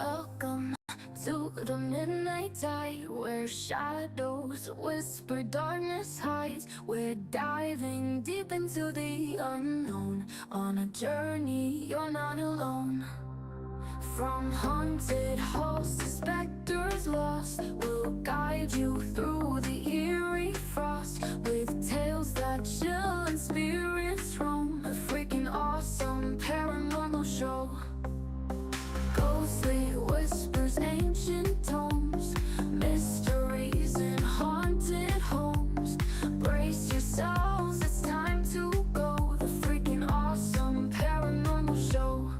Welcome to the midnight tide, where shadows whisper, darkness hides. We're diving deep into the unknown, on a journey you're not alone. From haunted halls to specters lost, we'll guide you through the eerie frost, with tales that chill and spirits roam. A freaking awesome paranormal show. Ghostly whispers, ancient tomes, mysteries in haunted homes. Brace yourselves, it's time to go. The freaking awesome paranormal show.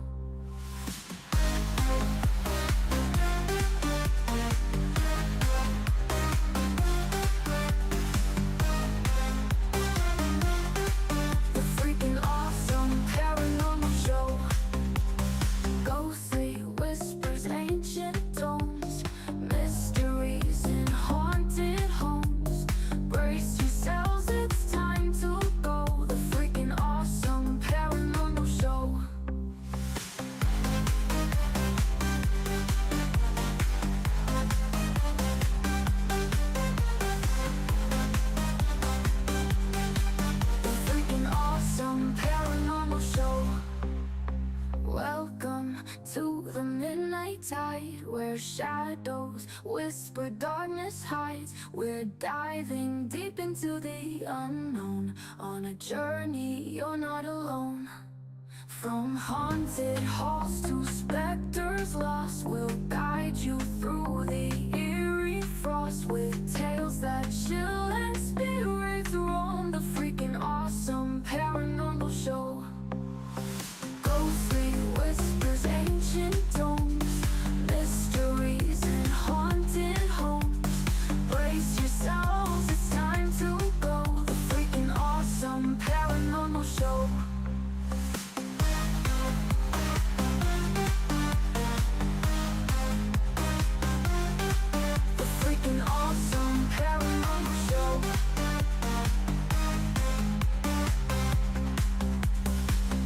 The freaking awesome paranormal show. Ghostly whispers, ancient tones, mysteries in haunted homes. Brace yourselves, it's time to go. The freaking awesome paranormal show. The freaking awesome paranormal show. Welcome to the midnight tide, where shadows whisper, darkness hides. We're diving deep into the unknown, on a journey you're not alone. From haunted halls to specters lost, we'll guide you through the eerie frost, with tales that chill and spirits roam. The freaking awesome paranormal show. Ghostly whispers, ancient tomes, mysteries in haunted homes. Brace yourselves, it's time to go. The freaking awesome paranormal show. The freaking awesome paranormal show.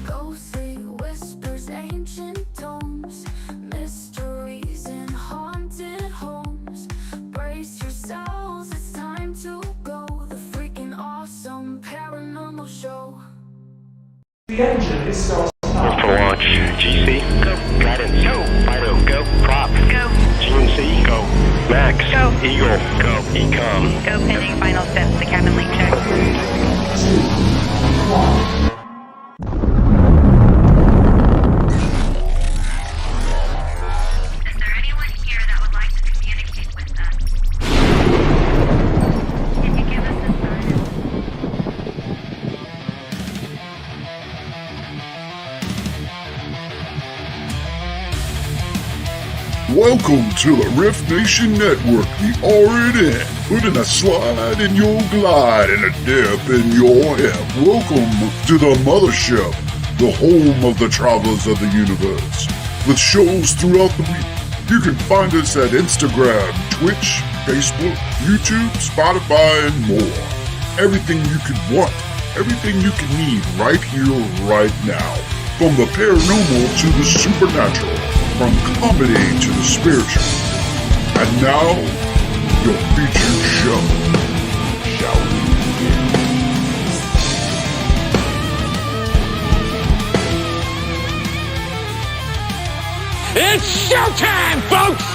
Ghostly whispers, ancient tomes, mysteries in haunted homes. Brace yourselves, it's time to go. The freaking awesome paranormal show. The engine is starting up. For launch, GC, go. Guidance, go. Fido, go. Prop, go. GNC, go. Max, go. Eagle, go. Ecom, Go pending final steps to cabin link check. 3, 2, 1. Is there anyone here that would like to communicate with us? Can you give us a sign? Welcome to the Rift Nation Network, the RNN, putting a slide in your glide and a dip in your hip. Welcome to the mothership, the home of the travelers of the universe. With shows throughout the week, you can find us at Instagram, Twitch, Facebook, YouTube, Spotify, and more. Everything you could want, everything you can need right here, right now. From the paranormal to the supernatural, from comedy to the spiritual. And now, your featured show. Shall we begin? It's showtime, folks!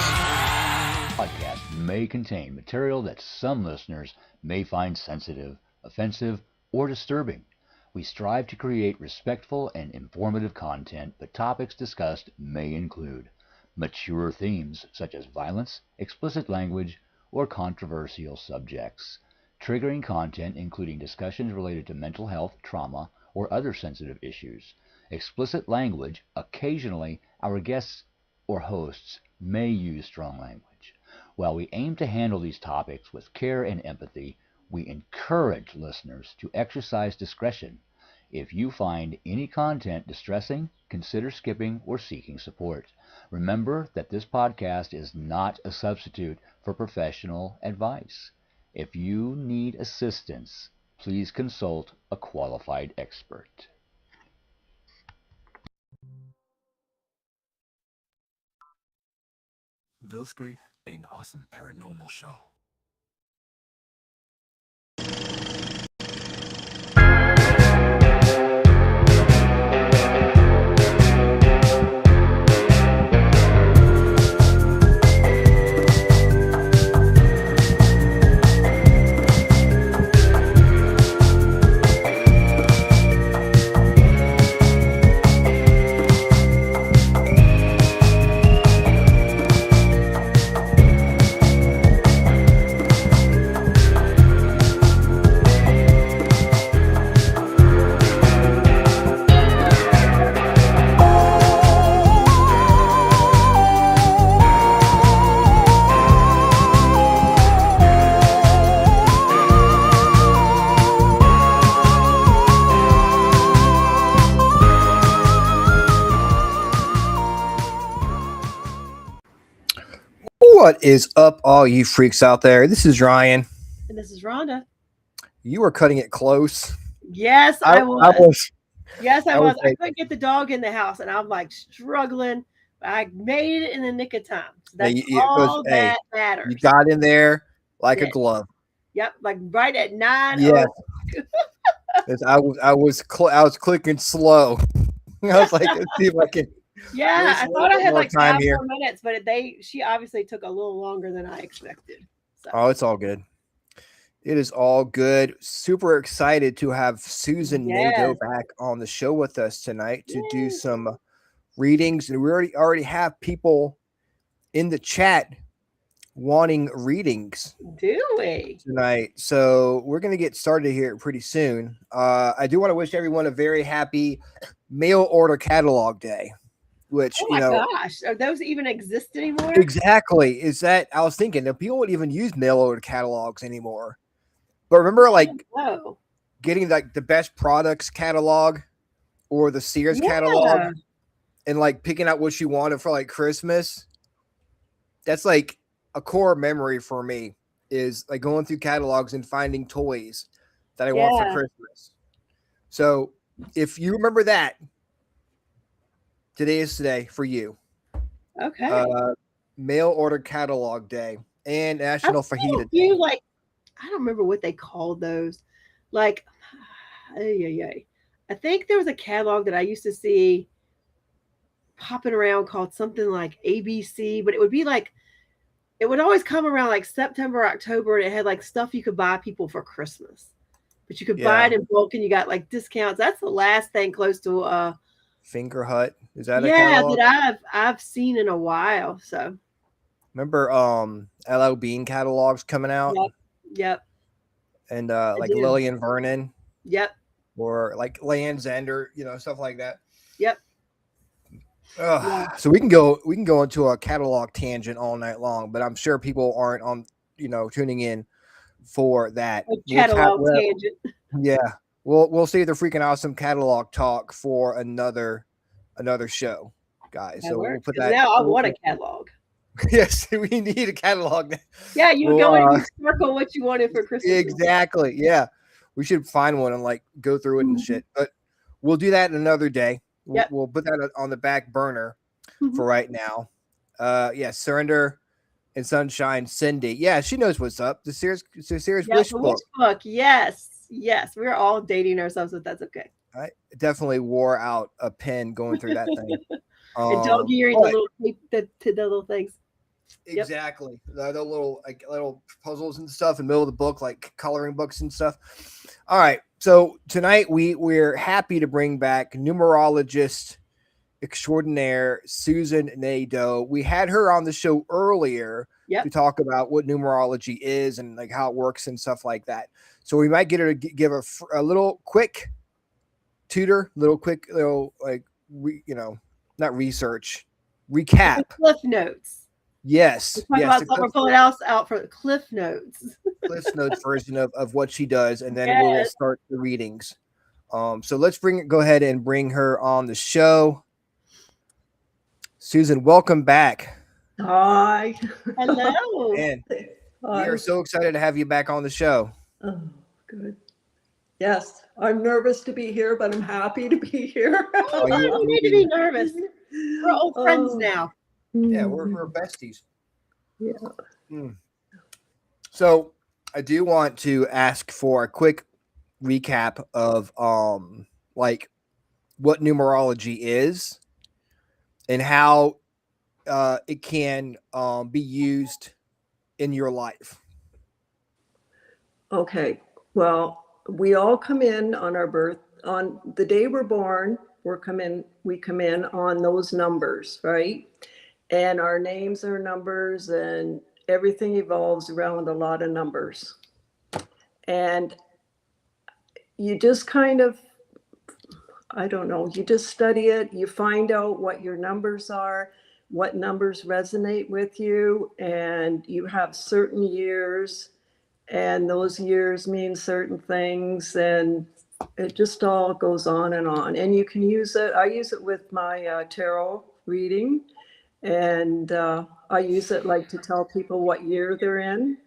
Podcast may contain material that some listeners may find sensitive, offensive, or disturbing. We strive to create respectful and informative content, but topics discussed may include mature themes such as violence, explicit language, or controversial subjects, triggering content including discussions related to mental health, trauma, or other sensitive issues, explicit language. Occasionally, our guests or hosts may use strong language. While we aim to handle these topics with care and empathy, we encourage listeners to exercise discretion. If you find any content distressing, consider skipping or seeking support. Remember that this podcast is not a substitute for professional advice. If you need assistance, please consult a qualified expert. The Freakin Awesome Paranormal Show. What is up, all you freaks out there? This is Ryan. And this is Rhonda. You were cutting it close. Yes, I was. Yes, I was. I like, couldn't get the dog in the house, and I'm like struggling. I made it in the nick of time. So that's all that matters. You got in there like a glove. Yep, like right at 9. Yeah. I was clicking slow. I was like, let's see if I can. Yeah, I thought I had like 5 here. more minutes, but she obviously took a little longer than I expected. So. Oh, it's all good. It is all good. Super excited to have Susan Nadeau back on the show with us tonight to do some readings. And we already have people in the chat wanting readings. Do we? Tonight. So we're going to get started here pretty soon. I do want to wish everyone a very happy mail order catalog day. Which, oh my gosh, are those even exist anymore? Exactly. I was thinking that people don't even use mail order catalogs anymore. But remember, like, getting like the best products catalog or the Sears catalog and like picking out what you wanted for like Christmas. That's like a core memory for me, is like going through catalogs and finding toys that I want for Christmas. So if you remember that, today is today for you. Okay. Mail order catalog day and National Fajita Day. I don't remember what they called those. Like, I think there was a catalog that I used to see popping around called something like ABC, but it would be like, it would always come around like September, October, and it had like stuff you could buy people for Christmas. But you could buy it in bulk and you got like discounts. That's the last thing close to Finger Hut. Is that a catalog? that I've seen in a while. So remember LL Bean catalogs coming out? Yep. And like Lillian Vernon. Yep. Or like Land's End, or stuff like that. Yep. So we can go into a catalog tangent all night long, but I'm sure people aren't on tuning in for that. Catalog tangent. Yeah. We'll save the Freakin Awesome catalog talk for another show, guys. So we'll put that. Now I want a catalog. Yes, we need a catalog. Yeah, you go in and circle what you wanted for Christmas. Exactly. Yeah, we should find one and like go through it and shit. But we'll do that another day. We'll put that on the back burner for right now. Surrender and Sunshine Cindy. Yeah, she knows what's up. The Sears wish book. Yes. We're all dating ourselves, but that's okay. I definitely wore out a pen going through that thing. And dog earring, the little things. Exactly. The little puzzles and stuff in the middle of the book, like coloring books and stuff. All right. So tonight we're happy to bring back numerologist extraordinaire Susan Nadeau. We had her on the show earlier to talk about what numerology is and like how it works and stuff like that. So we might get her to give a little quick not research, recap. Cliff notes. Yes. We're talking about something pulling else out for Cliff notes. Cliff notes version of what she does, and then we'll start the readings. So let's go ahead and bring her on the show. Susan, welcome back. Hi. Hello. And we are so excited to have you back on the show. Oh, good. Yes, I'm nervous to be here, but I'm happy to be here. You need to be nervous. We're old friends now. Yeah, we're besties. Yeah. So I do want to ask for a quick recap of like what numerology is and how it can be used in your life. Okay. Well, we all come in on our birth on the day we're born. We come in on those numbers, right? And our names are numbers, and everything evolves around a lot of numbers. And you just kind of, I don't know, you just study it, you find out what your numbers are, what numbers resonate with you, and you have certain years, and those years mean certain things, and it just all goes on and on. And you can use it, I use it with my tarot reading, and I use it like to tell people what year they're in.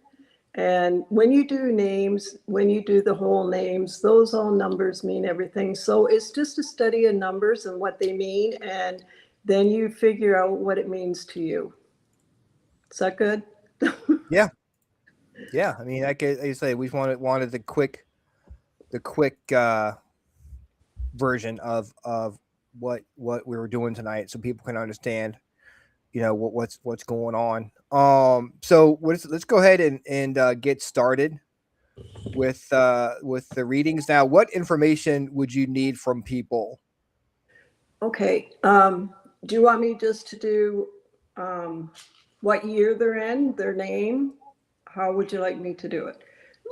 And when you do names, when you do the whole names, those all numbers mean everything. So it's just a study of numbers and what they mean. And then you figure out what it means to you. Is that good? Yeah. Yeah. I mean, like I say, we wanted the quick version of what we were doing tonight, so people can understand, you know, what's going on. So let's go ahead and get started with the readings. Now, what information would you need from people? Okay. Do you want me just to do what year they're in, their name? How would you like me to do it?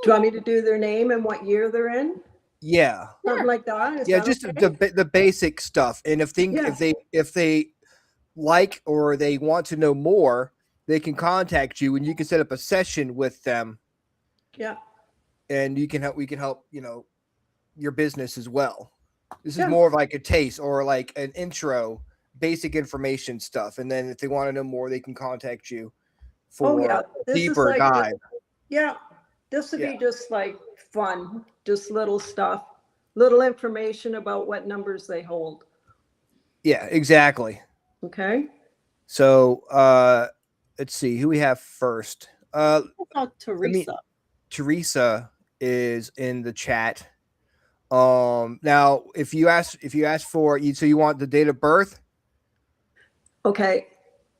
Do you want me to do their name and what year they're in? Yeah. Something like that? Is Yeah, that just okay? the basic stuff. And Yeah. if they like or they want to know more, they can contact you and you can set up a session with them. Yeah. And we can help, you know, your business as well. This is Yeah. more of like a taste or like an intro, basic information stuff. And then if they want to know more, they can contact you Oh for yeah. a This is deeper like dive. yeah. This would Yeah. be just like fun, just little stuff, little information about what numbers they hold. Yeah, exactly. Okay. So let's see who we have first. What about I mean, Teresa? Teresa is in the chat. Now if you ask for you, so you want the date of birth? Okay.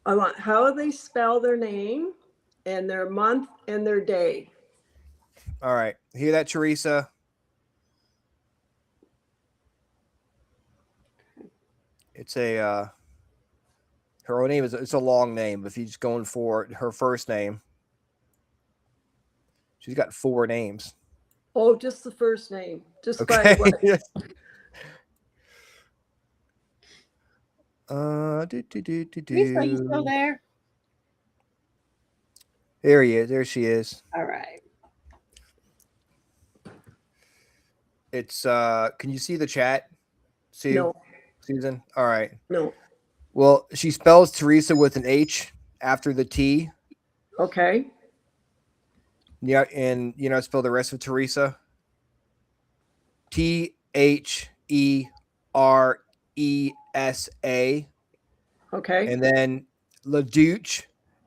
I want how they spell their name and their month and their day. All right. Hear that, Teresa? It's a her own name it's a long name. If he's going for her first name, she's got 4 names. Oh, just the first name. Just by Okay. what? Teresa, are you still there? There he is. There she is. All right. It's can you see the chat? See No. Susan? All right. No. Well, she spells Teresa with an H after the T. Okay. Yeah, and you know, spell the rest of Teresa. Teresa. Okay. And then LaDuche.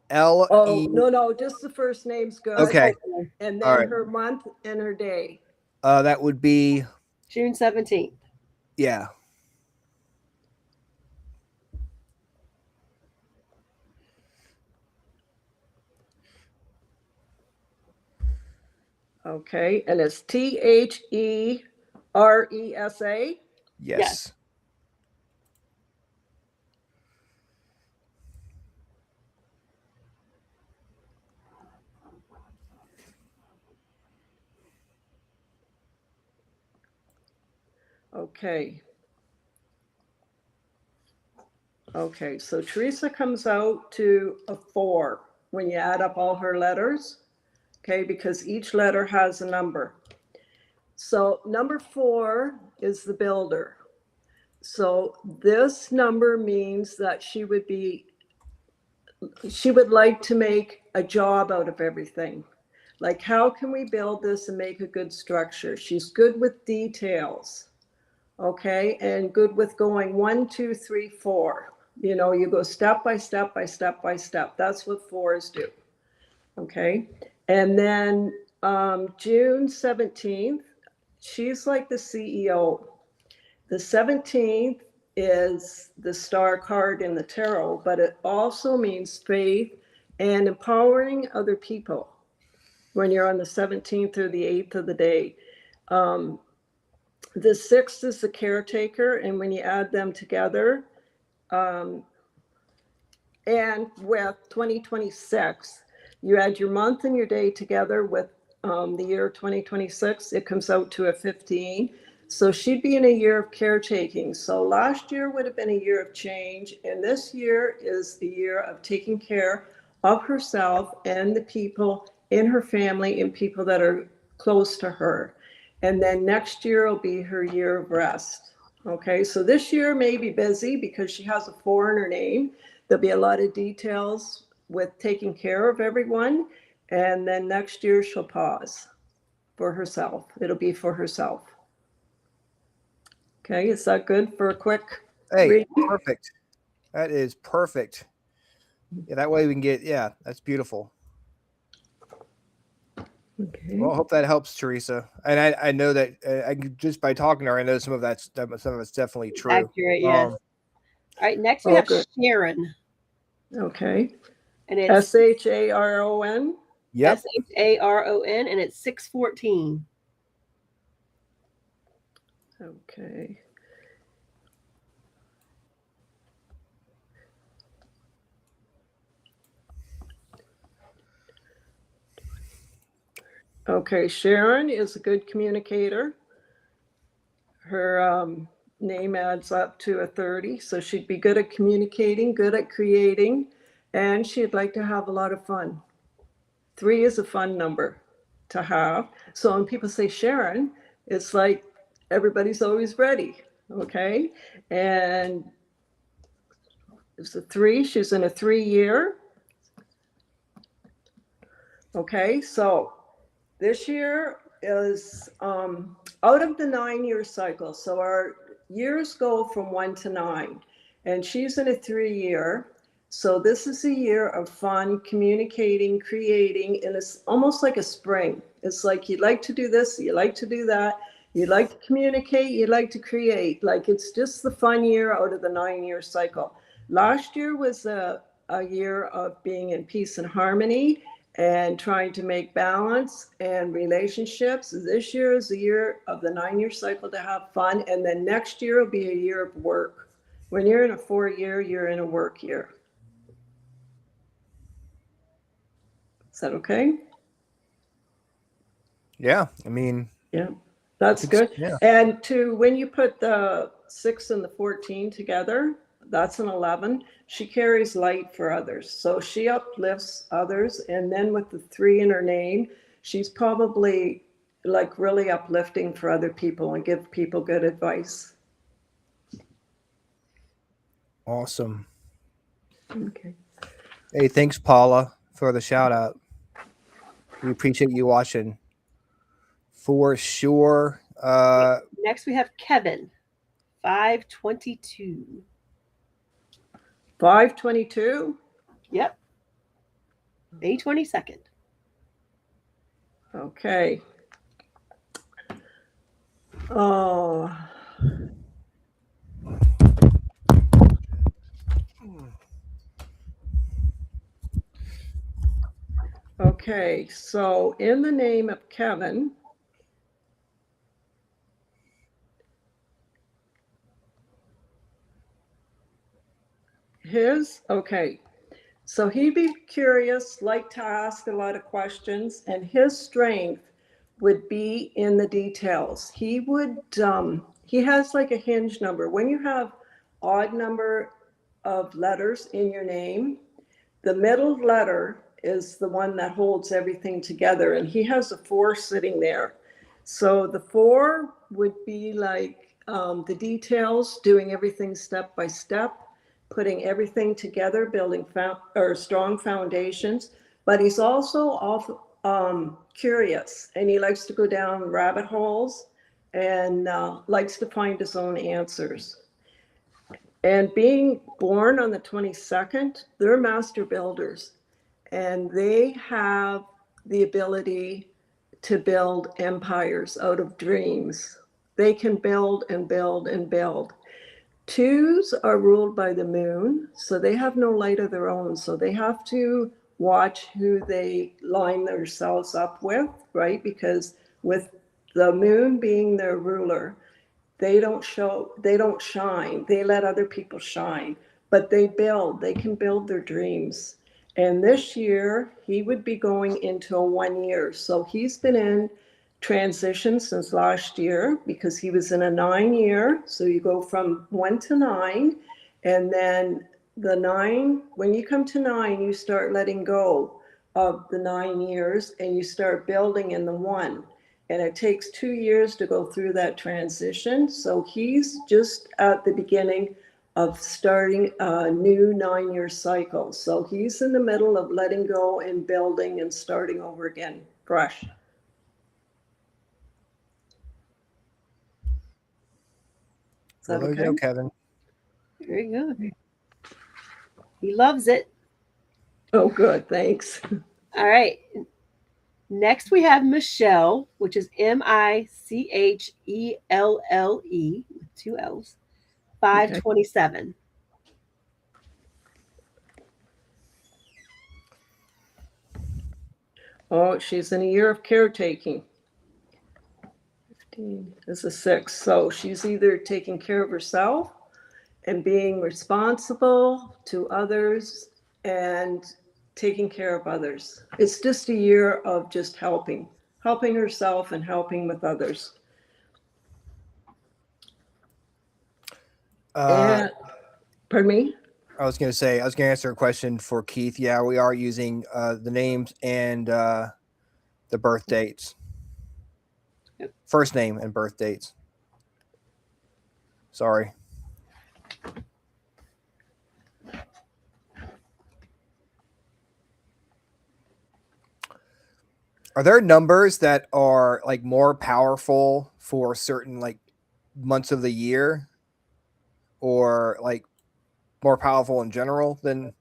LE. Oh, no, just the first name's good. Okay. And All then right. her month and her day. That would be June 17th. yeah. Okay. And it's THERESA. Yes. Okay. Okay, so Teresa comes out to a 4 when you add up all her letters, okay, because each letter has a number. So number 4 is the builder. So this number means that she would like to make a job out of everything. Like, how can we build this and make a good structure? She's good with details, okay, and good with going 1, 2, 3, 4. You know, you go step by step by step by step. That's what 4s do. Okay. And then June 17th, she's like the CEO. The 17th is the star card in the tarot, but it also means faith and empowering other people when you're on the 17th or the 8th of the day. The 6th is the caretaker, and when you add them together, and with 2026, you add your month and your day together with the year 2026, it comes out to a 15. So she'd be in a year of caretaking. So last year would have been a year of change, and this year is the year of taking care of herself and the people in her family and people that are close to her. And then next year will be her year of rest. Okay, so this year may be busy because she has a 4 in her name. There'll be a lot of details with taking care of everyone. And then next year she'll pause for herself. It'll be for herself. Okay, is that good for a quick reading? Perfect. That is perfect. Yeah, that way we can get, that's beautiful. Okay. Well, I hope that helps, Teresa. And I know that just by talking to her, I know some of it's definitely true. Accurate, yes. All right, next we have Sharon. Okay. And it's SHARON. Yep. SHARON, and it's 614. Okay. Okay, Sharon is a good communicator. Her name adds up to a 30, so she'd be good at communicating, good at creating, and she'd like to have a lot of fun. 3 is a fun number to have. So when people say Sharon, it's like everybody's always ready, okay? And it's a 3, she's in a 3-year. Okay, so this year is out of the 9-year cycle. So our years go from 1 to 9, and she's in a 3-year. So this is a year of fun, communicating, creating, and it's almost like a spring. It's like you'd like to do this, you like to do that, you'd like to communicate, you'd like to create. Like it's just the fun year out of the 9-year cycle. Last year was a year of being in peace and harmony and trying to make balance and relationships. This year is the year of the 9-year cycle to have fun. And then next year will be a year of work. When you're in a 4-year, you're in a work year. Is that okay? Yeah, I mean. Yeah, that's good. Yeah. And when you put the 6 and the 14 together, that's an 11. She carries light for others. So she uplifts others. And then with the 3 in her name, she's probably like really uplifting for other people and give people good advice. Awesome. Okay. Hey, thanks, Paula, for the shout out. We appreciate you watching for sure. Next we have Kevin, 522. 522? Yep. May 22nd. Okay. Oh. Okay, so in the name of Kevin, so he'd be curious, like to ask a lot of questions, and his strength would be in the details. He has like a hinge number. When you have odd number of letters in your name, the middle letter is the one that holds everything together, and he has a 4 sitting there. So the 4 would be like the details, doing everything step by step, putting everything together, building strong foundations. But he's also curious, and he likes to go down rabbit holes and likes to find his own answers. And being born on the 22nd, they're master builders. and they have the ability to build empires out of dreams. They can build and build and build. Twos are ruled by the moon, so they have no light of their own. So they have to watch who they line themselves up with, right? Because with the moon being their ruler, they don't shine. They let other people shine, but they can build their dreams. And this year he would be going into a 1 year. So he's been in transition since last year because he was in a 9 year. So you go from 1 to 9, and then the 9, when you come to 9, you start letting go of the 9 years and you start building in the 1. And it takes 2 years to go through that transition. So he's just at the beginning of starting a new 9-year cycle. So he's in the middle of letting go and building and starting over again, fresh. Is that There you okay? go, Kevin. Very good. He loves it. Oh, good. Thanks. All right. Next, we have Michelle, which is Michelle with 2 L's, 527. Oh, she's in a year of caretaking. 15 is a 6. So she's either taking care of herself and being responsible to others and taking care of others. It's just a year of just helping herself and helping with others. And, pardon me? I was going to answer a question for Keith. Yeah, we are using the names and the birth dates. Yep. First name and birth dates. Sorry. Are there numbers that are like more powerful for certain like months of the year, or like more powerful in general than?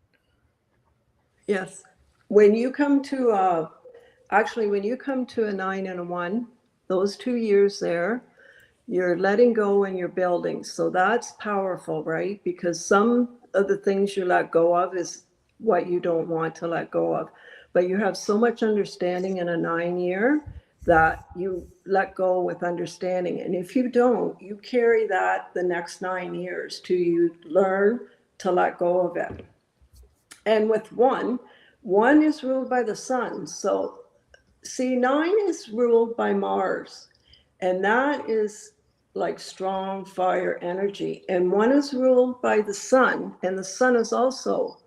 Yes. When you come to a 9 and a 1, those 2 years there, you're letting go and you're building. So that's powerful, right? Because some of the things you let go of is what you don't want to let go of. But you have so much understanding in a 9 year that you let go with understanding. And if you don't, you carry that the next 9 years till you learn to let go of it. And with 1 is ruled by the sun. So see, 9 is ruled by Mars, and that is like strong fire energy. And 1 is ruled by the sun, and the sun is also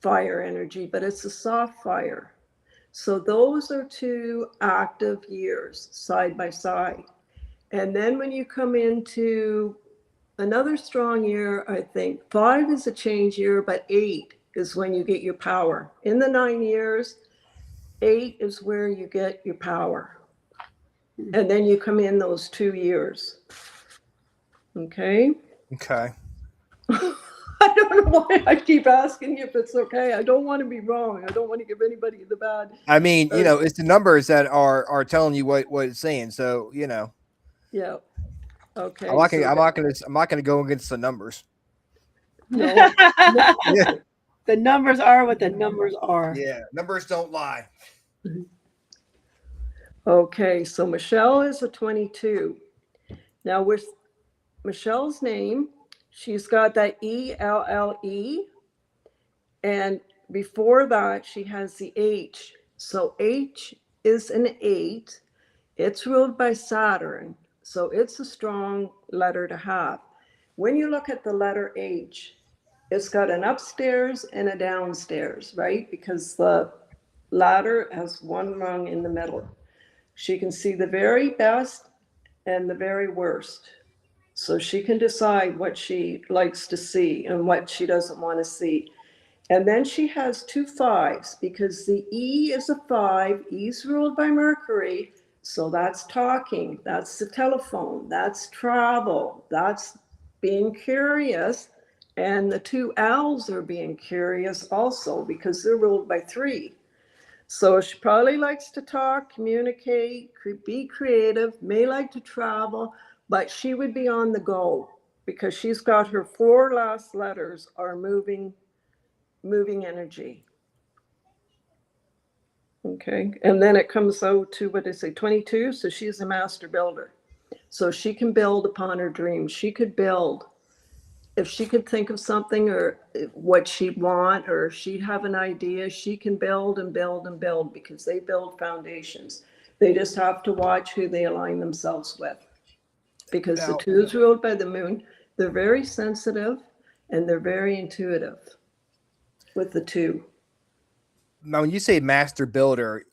fire energy, but it's a soft fire. So those are 2 active years side by side. And then when you come into another strong year, I think 5 is a change year, but 8 is when you get your power. In the 9 years, 8 is where you get your power. And then you come in those 2 years. Okay? Okay. I don't know why I keep asking you if it's okay. I don't want to be wrong. I don't want to give anybody the bad. I mean, it's the numbers that are telling you what it's saying. So, Yeah. Okay. I'm not gonna go against the numbers. No. Yeah. The numbers are what the numbers are. Yeah, numbers don't lie. Okay, so Michelle is a 22. Now with Michelle's name, she's got that ELLE, and before that she has the H. So H is an 8. It's ruled by Saturn, so it's a strong letter to have. When you look at the letter H, it's got an upstairs and a downstairs, right? Because the ladder has 1 rung in the middle. She can see the very best and the very worst. So she can decide what she likes to see and what she doesn't want to see. And then she has 2 5s because the E is a 5. E's ruled by Mercury. So that's talking, that's the telephone, that's travel, that's being curious, And the 2 owls are being curious also because they're ruled by 3. So she probably likes to talk, communicate, be creative, may like to travel, but she would be on the go because she's got her 4 last letters are moving energy. Okay, and then it comes out to, what did I say, 22? So she's a master builder. So she can build upon her dreams. She could build. If she could think of something or what she'd want, or she'd have an idea, she can build and build and build because they build foundations. They just have to watch who they align themselves with. Because the 2 is ruled by the moon. They're very sensitive and they're very intuitive with the 2. Now, when you say master builder,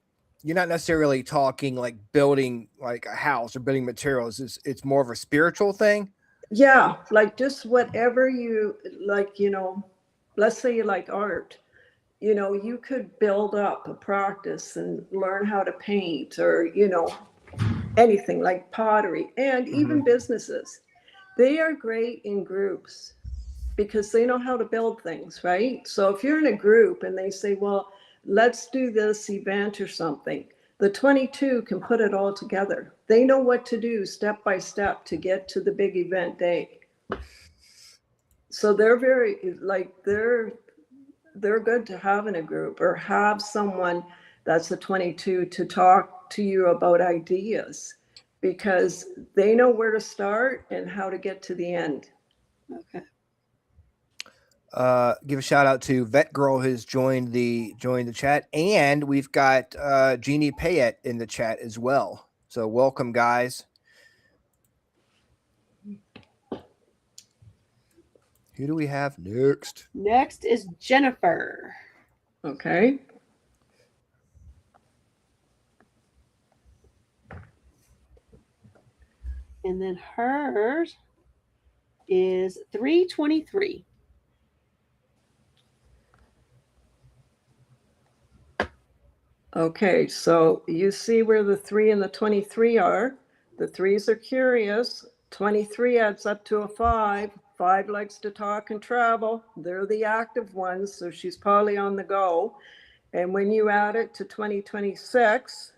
you're not necessarily talking like building like a house or building materials. It's more of a spiritual thing. Yeah, like just whatever you like, let's say you like art, you could build up a practice and learn how to paint or, anything like pottery and even businesses. They are great in groups because they know how to build things, right? So if you're in a group and they say, well, let's do this event or something, the 22 can put it all together. They know what to do step by step to get to the big event day. So they're very, like, they're good to have in a group or have someone that's a 22 to talk to you about ideas because they know where to start and how to get to the end. Okay. Give a shout out to Vet Girl who's joined the chat, and we've got Jeannie Payette in the chat as well. So welcome, guys. Who do we have next? Next is Jennifer. Okay. And then hers is 323. Okay, so you see where the 3 and the 23 are. The 3s are curious. 23 adds up to a 5. 5 likes to talk and travel. They're the active ones, so she's probably on the go. And when you add it to 2026,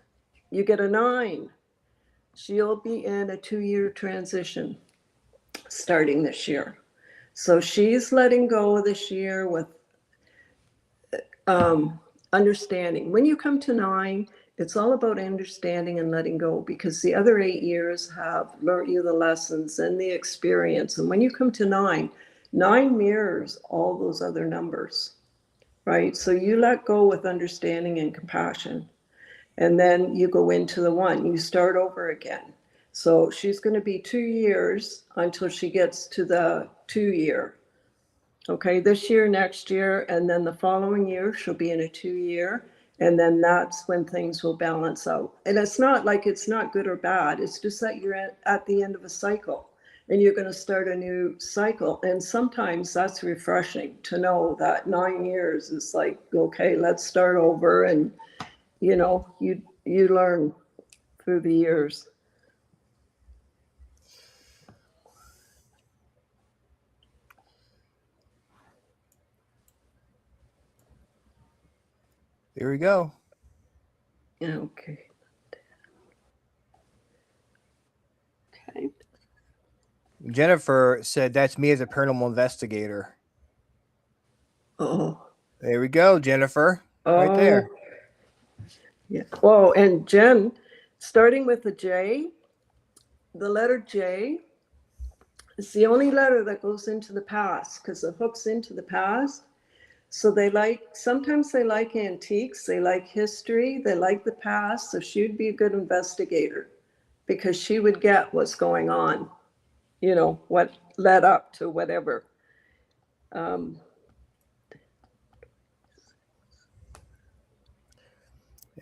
you get a 9. She'll be in a 2-year transition starting this year. So she's letting go this year with understanding. When you come to 9, it's all about understanding and letting go because the other 8 years have learned you the lessons and the experience. And when you come to 9 mirrors all those other numbers, right? So you let go with understanding and compassion. And then you go into the 1, you start over again. So she's going to be 2 years until she gets to the 2-year. Okay, this year, next year, and then the following year, she'll be in a 2-year. And then that's when things will balance out. And it's not like it's not good or bad. It's just that you're at the end of a cycle and you're going to start a new cycle. And sometimes that's refreshing to know that 9 years is like, okay, let's start over. And, you learn through the years. There we go. Okay. Okay. Jennifer said that's me as a paranormal investigator. Oh. There we go, Jennifer. Right there. Yeah. Oh, and Jen, starting with the J, the letter J is the only letter that goes into the past because it hooks into the past. So sometimes they like antiques, they like history, they like the past. So she would be a good investigator because she would get what's going on, what led up to whatever.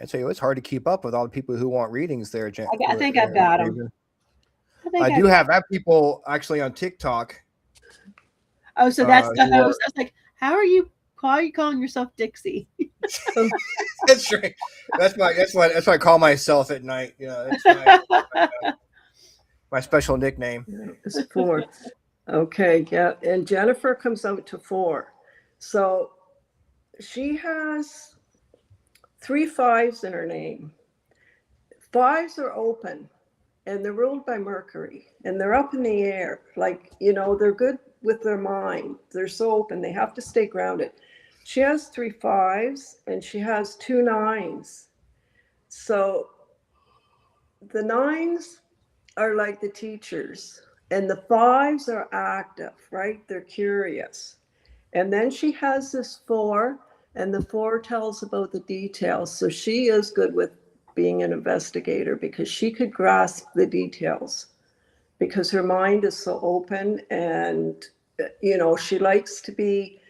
I tell you, it's hard to keep up with all the people who want readings there, Jen. I think I've got them. I have people actually on TikTok. Oh, so that's the host. I was like, how are you calling yourself Dixie? That's right. That's what I call myself at night. That's my special nickname. It's 4. Okay, yeah, and Jennifer comes out to 4. So she has 3 5s in her name. 5s are open and they're ruled by Mercury and they're up in the air. Like, they're good with their mind. They're so open, they have to stay grounded. She has 3 5s and she has 2 9s. So the 9s are like the teachers and the 5s are active, right? They're curious. And then she has this 4, and the 4 tells about the details. So she is good with being an investigator because she could grasp the details because her mind is so open. And, she likes to be,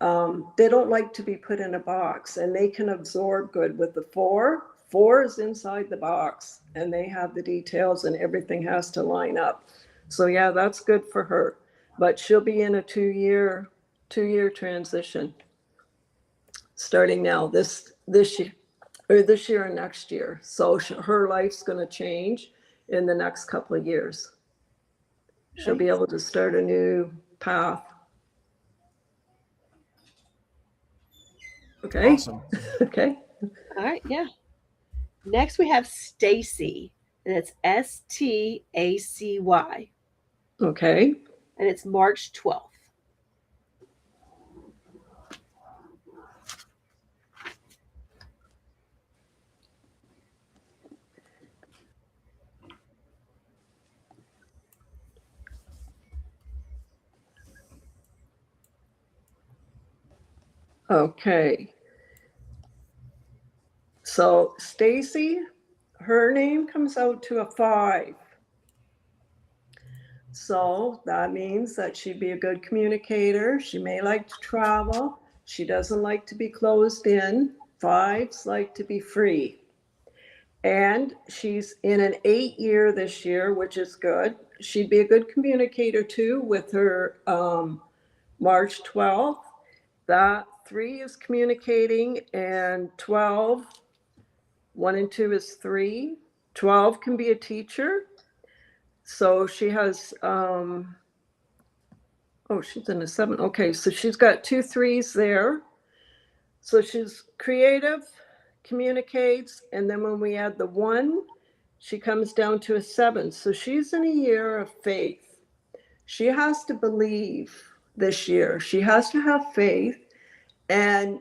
they don't like to be put in a box, and they can absorb good with the 4. 4 is inside the box and they have the details and everything has to line up. So yeah, that's good for her, but she'll be in a 2-year transition starting now this year and next year. So her life's going to change in the next couple of years. She'll be able to start a new path. Okay. Awesome. Okay. All right, yeah. Next we have Stacy, and it's STACY. Okay. And it's March 12th. Okay. So Stacy, her name comes out to a 5. So that means that she'd be a good communicator. She may like to travel. She doesn't like to be closed in. 5s like to be free. And she's in an 8-year this year, which is good. She'd be a good communicator too with her March 12th. That 3 is communicating, and 12, 1 and 2 is 3. 12 can be a teacher. So she has, she's in a 7. Okay, so she's got 2 3s there. So she's creative, communicates, and then when we add the 1, she comes down to a 7. So she's in a year of faith. She has to believe this year. She has to have faith, and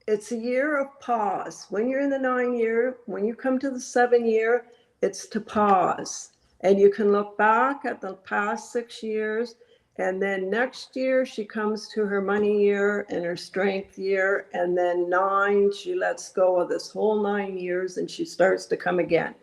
it's a year of pause. When you're in the 9 year, when you come to the 7 year, it's to pause. And you can look back at the past 6 years. And then next year, she comes to her money year and her strength year. And then 9, she lets go of this whole 9 years and she starts to come again.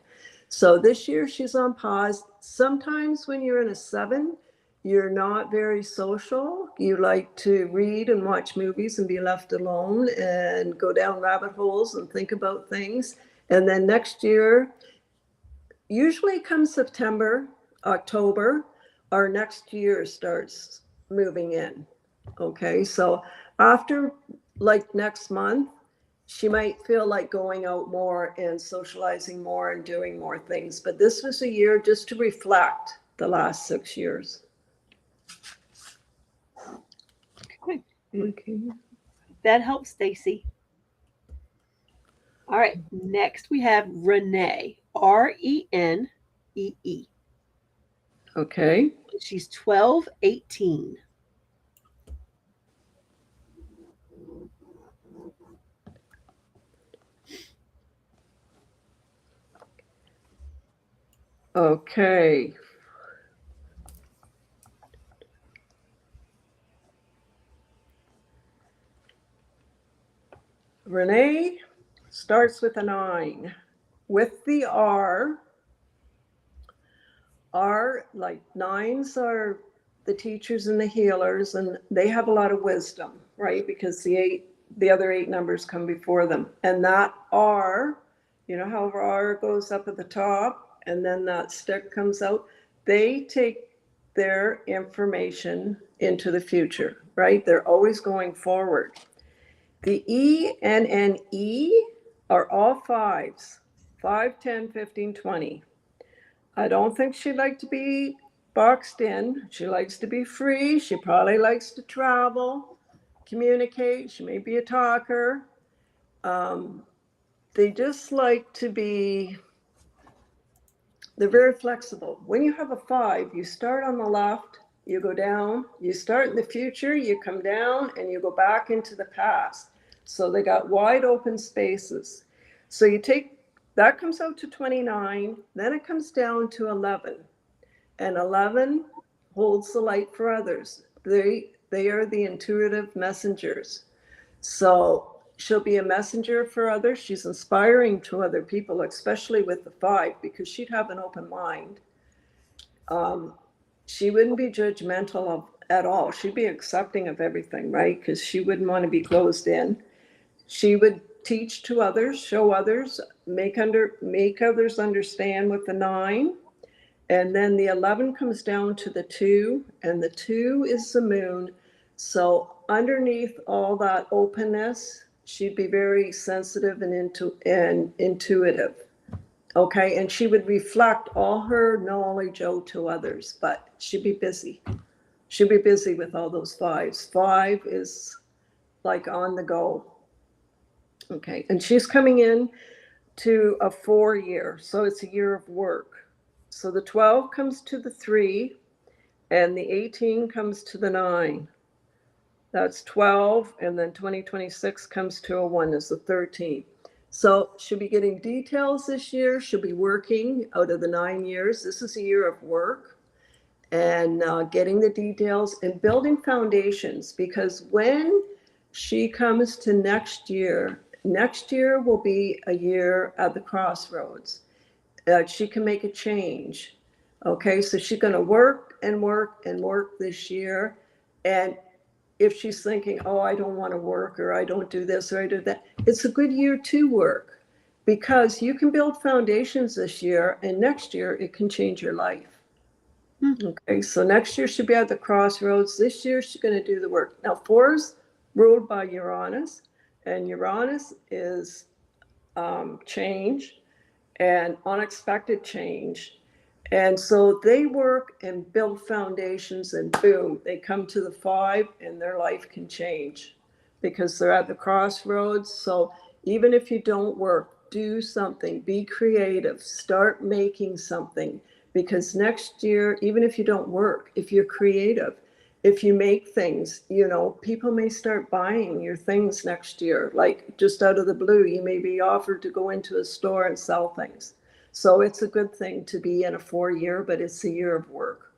So this year, she's on pause. Sometimes when you're in a 7, you're not very social. You like to read and watch movies and be left alone and go down rabbit holes and think about things. And then next year, usually comes September, October, our next year starts moving in. Okay, so after like next month, she might feel like going out more and socializing more and doing more things. But this was a year just to reflect the last 6 years. Okay. That helps, Stacy. All right. Next we have Renee. RENEE. Okay. She's 12-18. Okay. Renee starts with a 9. With the R, like 9s are the teachers and the healers, and they have a lot of wisdom, right? Because the other 8 numbers come before them. And that R, you know how R goes up at the top and then that stick comes out? They take their information into the future, right? They're always going forward. The ENNE are all 5s, 5, 10, 15, 20. I don't think she'd like to be boxed in. She likes to be free. She probably likes to travel, communicate. She may be a talker. They just like to be, they're very flexible. When you have a 5, you start on the left, you go down, you start in the future, you come down, and you go back into the past. So they got wide open spaces. So you take, that comes out to 29, then it comes down to 11. And 11 holds the light for others. They are the intuitive messengers. So she'll be a messenger for others. She's inspiring to other people, especially with the 5, because she'd have an open mind. She wouldn't be judgmental at all. She'd be accepting of everything, right? Because she wouldn't want to be closed in. She would teach to others, show others, make others understand with the 9. And then the 11 comes down to the 2, and the 2 is the moon. So underneath all that openness, she'd be very sensitive and intuitive. Okay, and she would reflect all her knowledge out to others, but she'd be busy. She'd be busy with all those 5s. 5 is like on the go. Okay, and she's coming in to a 4 year, so it's a year of work. So the 12 comes to the 3, and the 18 comes to the 9. That's 12, and then 2026 comes to a 1 is the 13. So she'll be getting details this year. She'll be working out of the 9 years. This is a year of work and getting the details and building foundations, because when she comes to next year will be a year at the crossroads. She can make a change. Okay, so she's going to work and work and work this year. And if she's thinking, oh, I don't want to work, or I don't do this, or I do that, it's a good year to work, because you can build foundations this year, and next year it can change your life. Okay, so next year she'll be at the crossroads. This year she's going to do the work. Now, 4's ruled by Uranus, and Uranus is change and unexpected change. And so they work and build foundations, and boom, they come to the 5, and their life can change because they're at the crossroads. So even if you don't work, do something, be creative, start making something, because next year, even if you don't work, if you're creative, if you make things, people may start buying your things next year. Like just out of the blue, you may be offered to go into a store and sell things. So it's a good thing to be in a 4 year, but it's a year of work.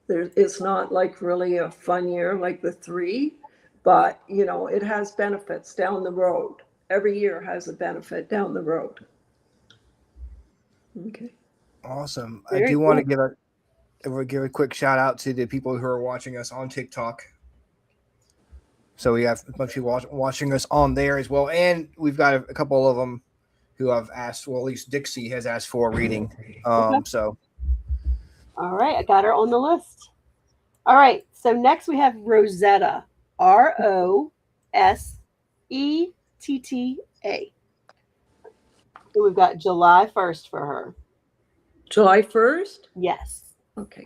It's not like really a fun year like the 3, but it has benefits down the road. Every year has a benefit down the road. Okay. Awesome. Very I do want to cool. give a quick shout out to the people who are watching us on TikTok. So we have a bunch of people watching us on there as well, and we've got a couple of them who have asked. Well, at least Dixie has asked for a reading. Okay. So. All right, I got her on the list. All right, so next we have Rosetta, Rosetta. So we've got July 1st for her. July 1st? Yes. Okay.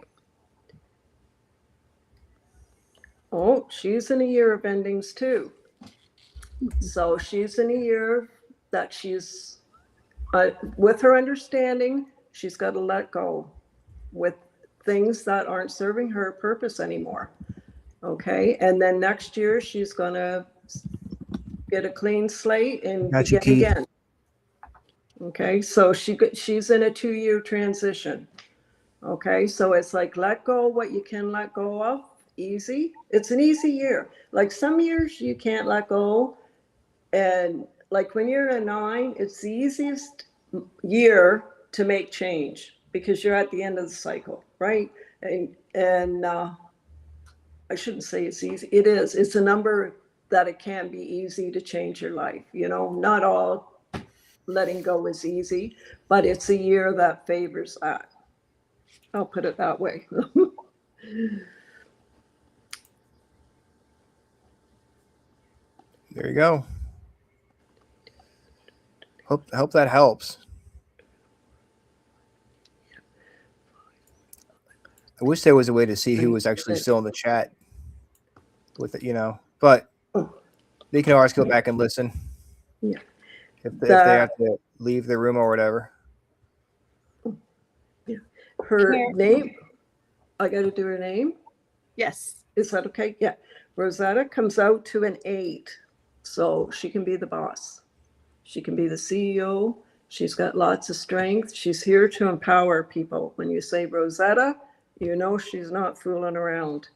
Oh, she's in a year of endings too. So she's in a year that she's, with her understanding, she's got to let go with things that aren't serving her purpose anymore. Okay. And then next year, she's going to get a clean slate and begin again. Okay. So she's in a 2-year transition. Okay. So it's like, let go what you can let go of. Easy. It's an easy year. Like some years you can't let go. And like when you're a 9, it's the easiest year to make change because you're at the end of the cycle, right? And I shouldn't say it's easy. It is. It's a number that it can be easy to change your life. Not all letting go is easy, but it's a year that favors that. I'll put it that way. There you go. Hope that helps. I wish there was a way to see who Right. was actually still in the chat with it, but they can always go back and listen. Yeah. If they have to leave the room or whatever. Yeah. Her name, I got to do her name? Yes. Is that okay? Yeah. Rosetta comes out to an 8. So she can be the boss. She can be the CEO. She's got lots of strength. She's here to empower people. When you say Rosetta, you know she's not fooling around.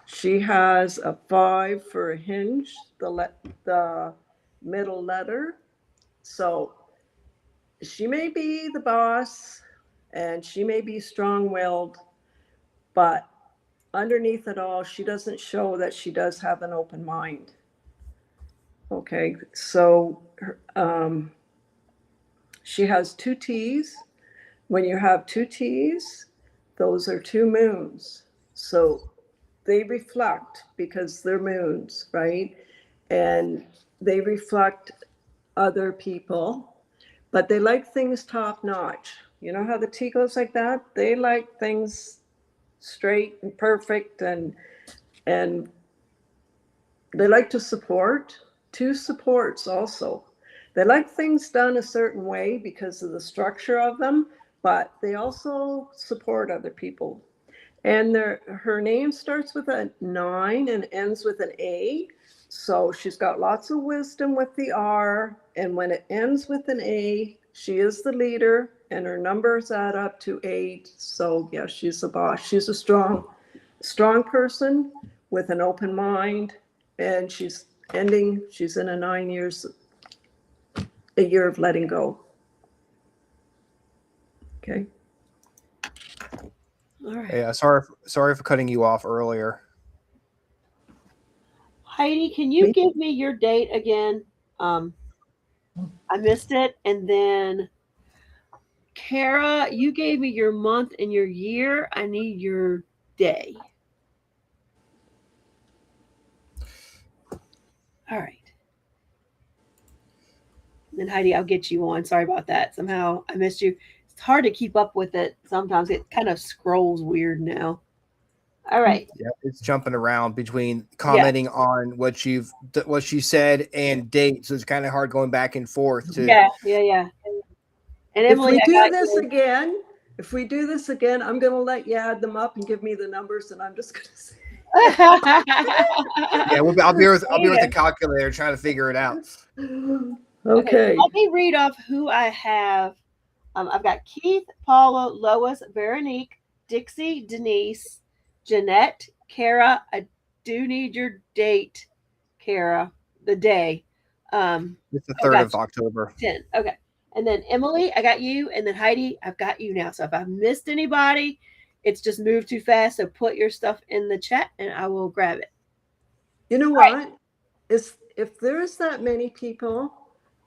She has a 5 for a hinge, the middle letter. So she may be the boss and she may be strong-willed, but underneath it all, she doesn't show that she does have an open mind. Okay, so she has 2 T's. When you have 2 T's, those are 2 moons. So they reflect because they're moons, right? And they reflect other people, but they like things top notch. You know how the T goes like that? They like things straight and perfect, and they like to support. 2 supports also. They like things done a certain way because of the structure of them, but they also support other people. And her name starts with a 9 and ends with an A. So she's got lots of wisdom with the R. And when it ends with an A, she is the leader and her numbers add up to 8. So yeah, she's a boss. She's a strong person with an open mind. And she's in a 9 years, a year of letting go. Okay. All right. Yeah, sorry for cutting you off earlier. Heidi, can you give me your date again? I missed it. And then Kara, you gave me your month and your year. I need your day. All right. And Heidi, I'll get you on. Sorry about that. Somehow I missed you. It's hard to keep up with it. Sometimes it kind of scrolls weird now. All right. Yeah, it's jumping around between commenting on what she said and date, so it's kind of hard going back and forth too. Yeah. And Emily, if we do this again, I'm going to let you add them up and give me the numbers, and I'm just going to say. Yeah, I'll be with the calculator trying to figure it out. Okay. Let me read off who I have. I've got Keith, Paula, Lois, Veronique, Dixie, Denise, Jeanette, Kara. I do need your date, Kara. The day. It's the 3rd of October. 10. Okay. And then Emily, I got you. And then Heidi, I've got you now. So if I've missed anybody, it's just moved too fast. So put your stuff in the chat and I will grab it. You know what? If there's that many people,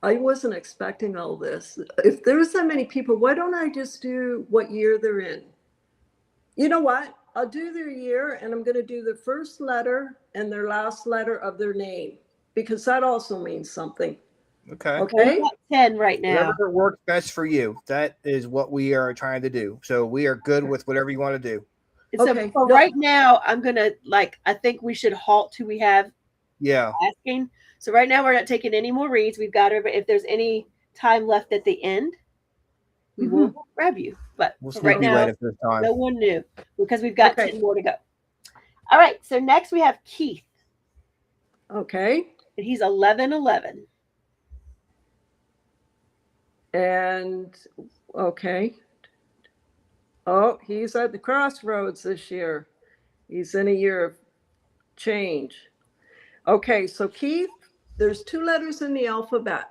I wasn't expecting all this. If there's that many people, why don't I just do what year they're in? You know what? I'll do their year and I'm going to do the first letter and their last letter of their name, because that also means something. Okay. We've got 10 right now. Whatever works best for you. That is what we are trying to do. So we are good with whatever you want to do. So for right now, I'm going to I think we should halt who we have asking. So right now, we're not taking any more reads. We've got if there's any time left at the end, we will grab you. But right now, no one knew because we've got 10 more to go. All right. So next we have Keith. Okay. And he's 1111. And okay. Oh, he's at the crossroads this year. He's in a year of change. Okay, so Keith, there's 2 letters in the alphabet,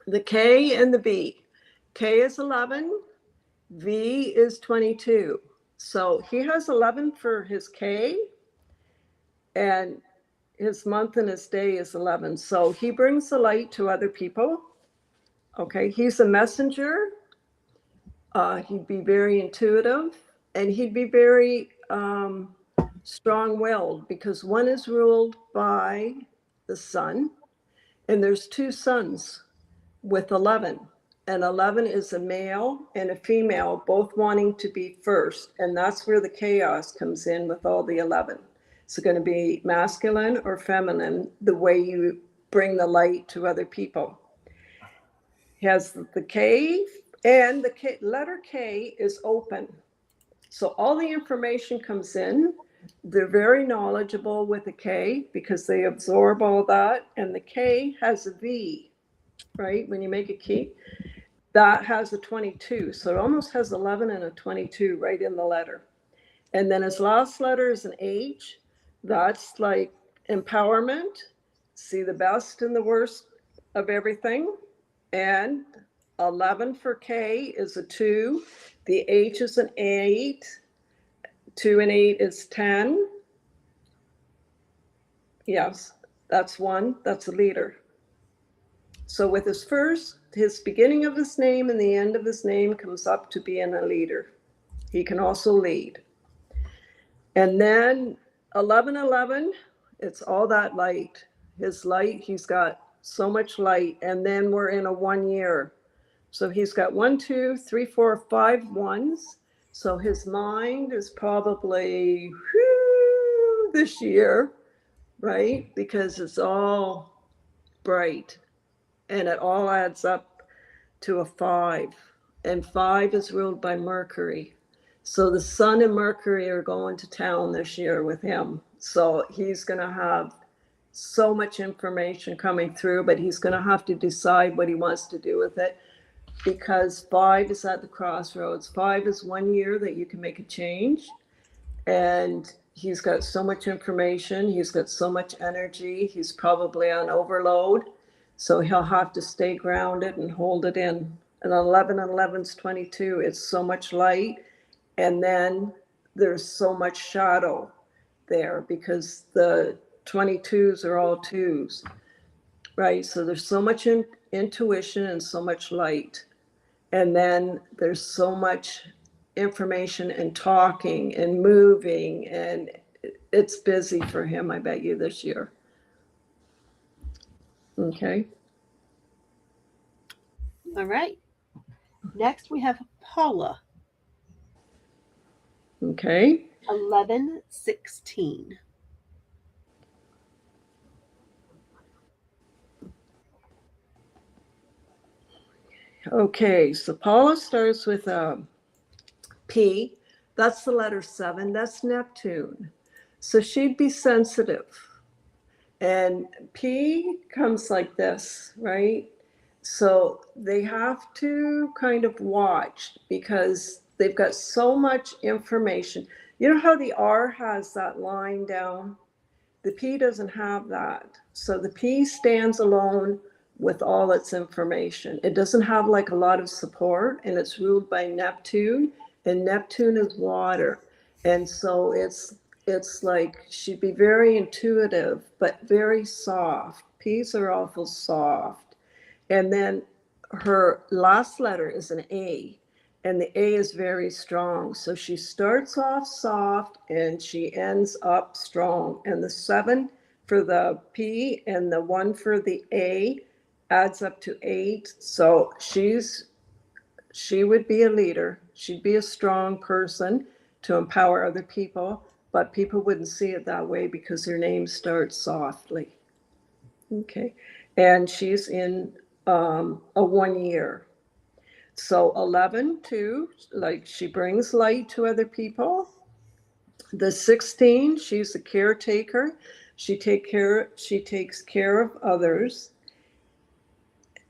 the K and the V. K is 11, V is 22. So he has 11 for his K, and his month and his day is 11. So he brings the light to other people. Okay, he's a messenger. He'd be very intuitive, and he'd be very strong-willed, because 1 is ruled by the sun, and there's 2 suns with 11. and 11 is a male and a female, both wanting to be first. And that's where the chaos comes in with all the 11. It's going to be masculine or feminine, the way you bring the light to other people. He has the K, and the letter K is open. So all the information comes in. They're very knowledgeable with the K because they absorb all that. And the K has a V, right? When you make a key, that has a 22. So it almost has 11 and a 22 right in the letter. And then his last letter is an H. That's like empowerment, see the best and the worst of everything. And 11 for K is a 2. The H is an 8. 2 and 8 is 10. Yes, that's 1. That's a leader. So with his beginning of his name and the end of his name comes up to being a leader. He can also lead. And then 1111, it's all that light. His light, he's got so much light. And then we're in a 1 year. So he's got 1, 2, 3, 4, 5 ones. So his mind is probably this year, right? Because it's all bright and it all adds up to a 5. And 5 is ruled by Mercury. So the Sun and Mercury are going to town this year with him. So he's going to have so much information coming through, but he's going to have to decide what he wants to do with it. Because 5 is at the crossroads. 5 is 1 year that you can make a change. And he's got so much information. He's got so much energy. He's probably on overload. So he'll have to stay grounded and hold it in. And 11 and 11 is 22. It's so much light. And then there's so much shadow there because the 22s are all 2s, right? So there's so much intuition and so much light. And then there's so much information and talking and moving, and it's busy for him, I bet you, this year. Okay. All right. Next, we have Paula. Okay. 1116. Okay, so Paula starts with a P. That's the letter 7. That's Neptune. So she'd be sensitive. And P comes like this, right? So they have to kind of watch because they've got so much information. You know how the R has that line down? The P doesn't have that. So the P stands alone with all its information. It doesn't have like a lot of support, and it's ruled by Neptune, and Neptune is water. And so it's like she'd be very intuitive, but very soft. P's are awful soft. And then her last letter is an A, and the A is very strong. So she starts off soft and she ends up strong. And the 7 for the P and the 1 for the A adds up to 8. So she would be a leader. She'd be a strong person to empower other people, but people wouldn't see it that way because her name starts softly. Okay. And she's in a 1 year. So 11 too, like she brings light to other people. The 16, she's a caretaker. She takes care of others.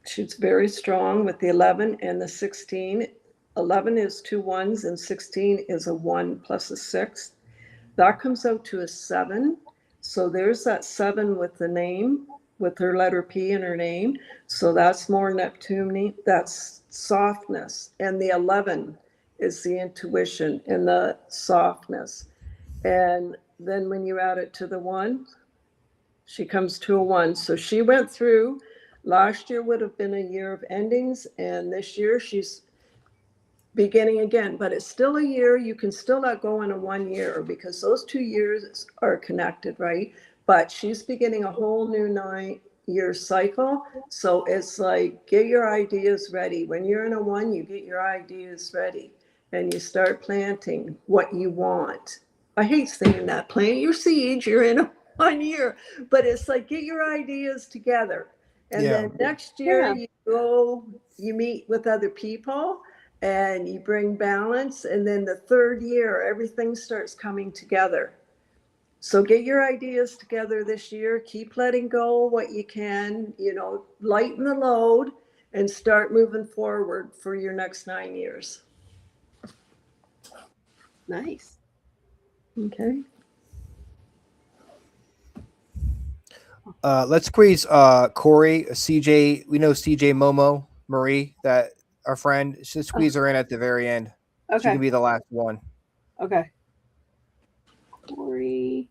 She's very strong with the 11 and the 16. 11 is 2 1s and 16 is a 1 plus a 6. That comes out to a 7. So there's that 7 with the name, with her letter P in her name. So that's more Neptune. That's softness. And the 11 is the intuition and the softness. And then when you add it to the 1, she comes to a 1. So she went through. Last year would have been a year of endings, and this year she's beginning again. But it's still a year. You can still let go in a 1 year because those 2 years are connected, right? But she's beginning a whole new year cycle. So it's like, get your ideas ready. When you're in a 1, you get your ideas ready and you start planting what you want. I hate saying that, plant your seeds, you're in a 1 year, but it's like, get your ideas together. And then next year you go, you meet with other people and you bring balance. And then the 3rd year, everything starts coming together. So get your ideas together this year, keep letting go what you can, lighten the load and start moving forward for your next 9 years. Nice. Okay. Let's squeeze Corey, CJ. We know CJ Momo Marie, that our friend. Should squeeze her in at the very end. She Okay. can be the last one. Okay. Corey.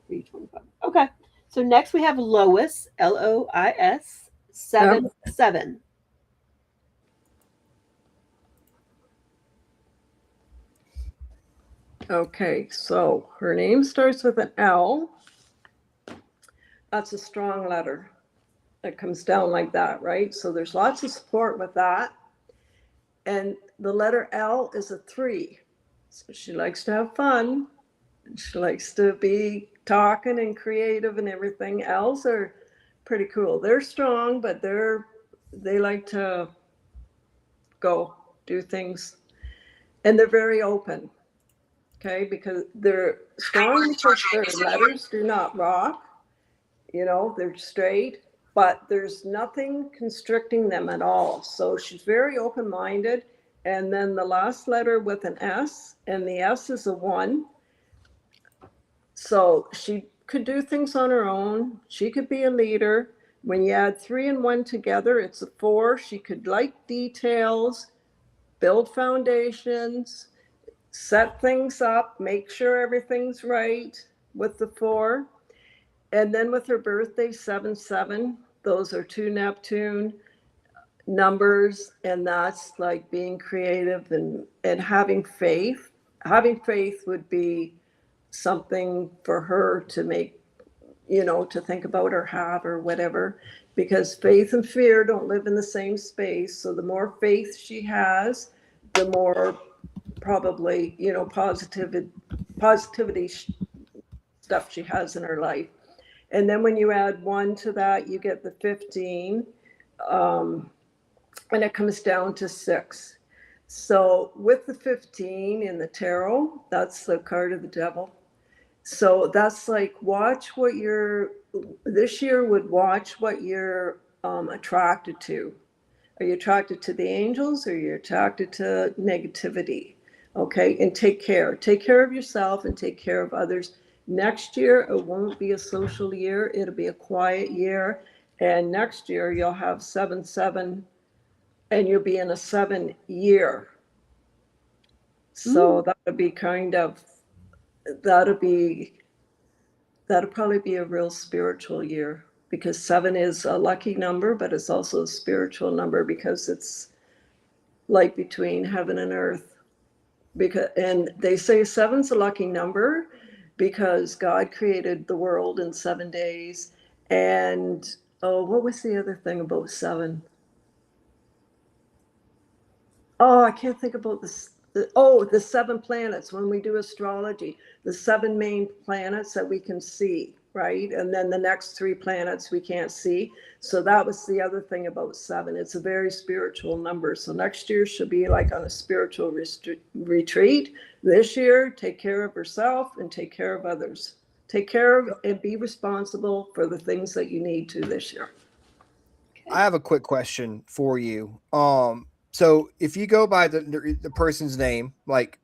325. Okay. So next we have Lois, Lois, 7-7. Okay, so her name starts with an L. That's a strong letter. It comes down like that, right? So there's lots of support with that. And the letter L is a 3. So she likes to have fun. She likes to be talking and creative and everything. L's are pretty cool. They're strong, but they like to go do things. And they're very open. Okay, because they're strong because their letters do not rock. They're straight, but there's nothing constricting them at all. So she's very open-minded. And then the last letter with an S, and the S is a 1. So she could do things on her own. She could be a leader. When you add 3 and 1 together, it's a 4. She could like details, build foundations, set things up, make sure everything's right with the 4. And then with her birthday, 7-7, those are 2 Neptune numbers. And that's like being creative and having faith. Having faith would be something for her to make, to think about or have or whatever, because faith and fear don't live in the same space. So the more faith she has, the more probably, positivity stuff she has in her life. And then when you add 1 to that, you get the 15, and it comes down to 6. So with the 15 in the tarot, that's the card of the devil. So that's like, this year would watch what you're attracted to. Are you attracted to the angels, or are you attracted to negativity? Okay, and take care of yourself and take care of others. Next year, it won't be a social year. It'll be a quiet year. And next year you'll have 7-7 and you'll be in a 7 year. So that'll probably be a real spiritual year, because 7 is a lucky number, but it's also a spiritual number because it's like between heaven and earth. And they say 7's a lucky number because God created the world in 7 days. And what was the other thing about 7? I can't think about this. The 7 planets. When we do astrology, the 7 main planets that we can see, right? And then the next 3 planets we can't see. So that was the other thing about 7. It's a very spiritual number. So next year she'll be like on a spiritual retreat. This year, take care of herself and take care of others. Take care of and be responsible for the things that you need to this year. I have a quick question for you. So if you go by the person's name, like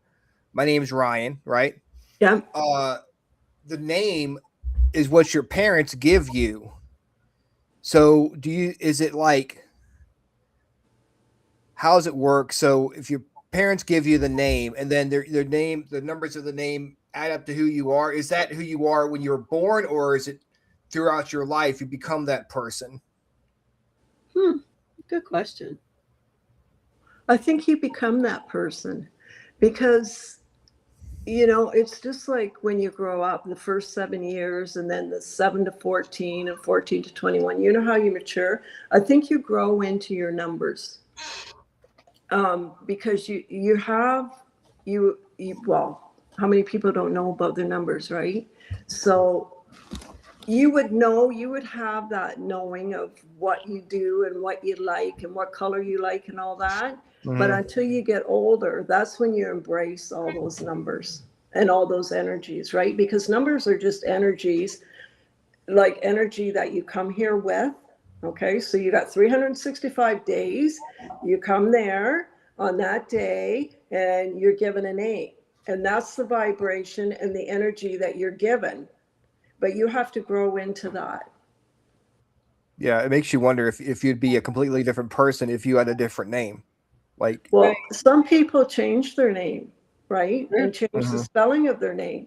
my name is Ryan, right? Yeah. The name is what your parents give you. So is it like, how does it work? So if your parents give you the name and then their name, the numbers of the name add up to who you are, is that who you are when you're born, or is it throughout your life you become that person? Good question. I think you become that person because It's just like when you grow up, the first 7 years, and then the 7 to 14 and 14 to 21. You know how you mature? I think you grow into your numbers, because you have, well, how many people don't know about their numbers, right? So you would have that knowing of what you do and what you like and what color you like and all that. But until you get older, that's when you embrace all those numbers and all those energies, right? Because numbers are just energies, like energy that you come here with. Okay, so you got 365 days. You come there on that day and you're given a name. And that's the vibration and the energy that you're given. But you have to grow into that. Yeah, it makes you wonder if you'd be a completely different person if you had a different name. Like, well, some people change their name, right? And change the spelling of their name.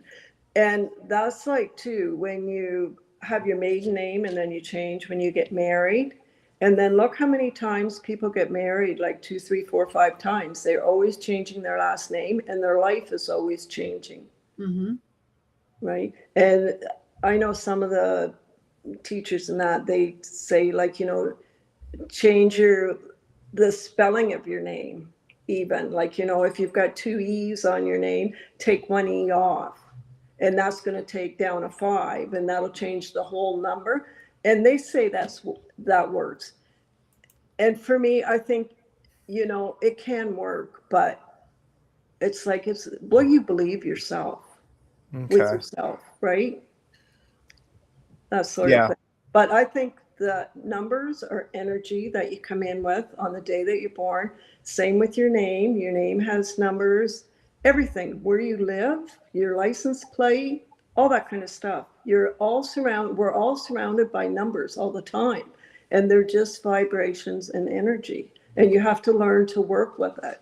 And that's like too, when you have your maiden name and then you change when you get married. And then look how many times people get married, like 2, 3, 4, 5 times. They're always changing their last name and their life is always changing. Right. And I know some of the teachers and that they say, like, change the spelling of your name, even like, if you've got 2 E's on your name, take 1 E off, and that's going to take down a 5, and that'll change the whole number. And they say that works. And for me, I think, it can work, but it's like, it's what you believe yourself with yourself, right? That sort of thing. But I think the numbers are energy that you come in with on the day that you're born. Same with your name. Your name has numbers, everything, where you live, your license plate, all that kind of stuff. We're all surrounded by numbers all the time. And they're just vibrations and energy. And you have to learn to work with it.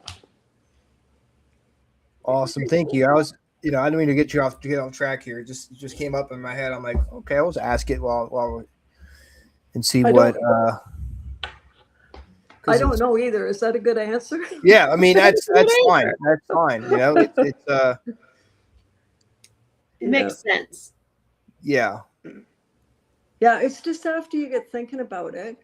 Awesome. Thank you. I didn't mean to get off track here. It just came up in my head. I'm like, okay, I'll just ask it while and see what. I don't know either. Is that a good answer? Yeah, I mean that's fine. That's fine. It makes sense. Yeah. Yeah, it's just after you get thinking about it,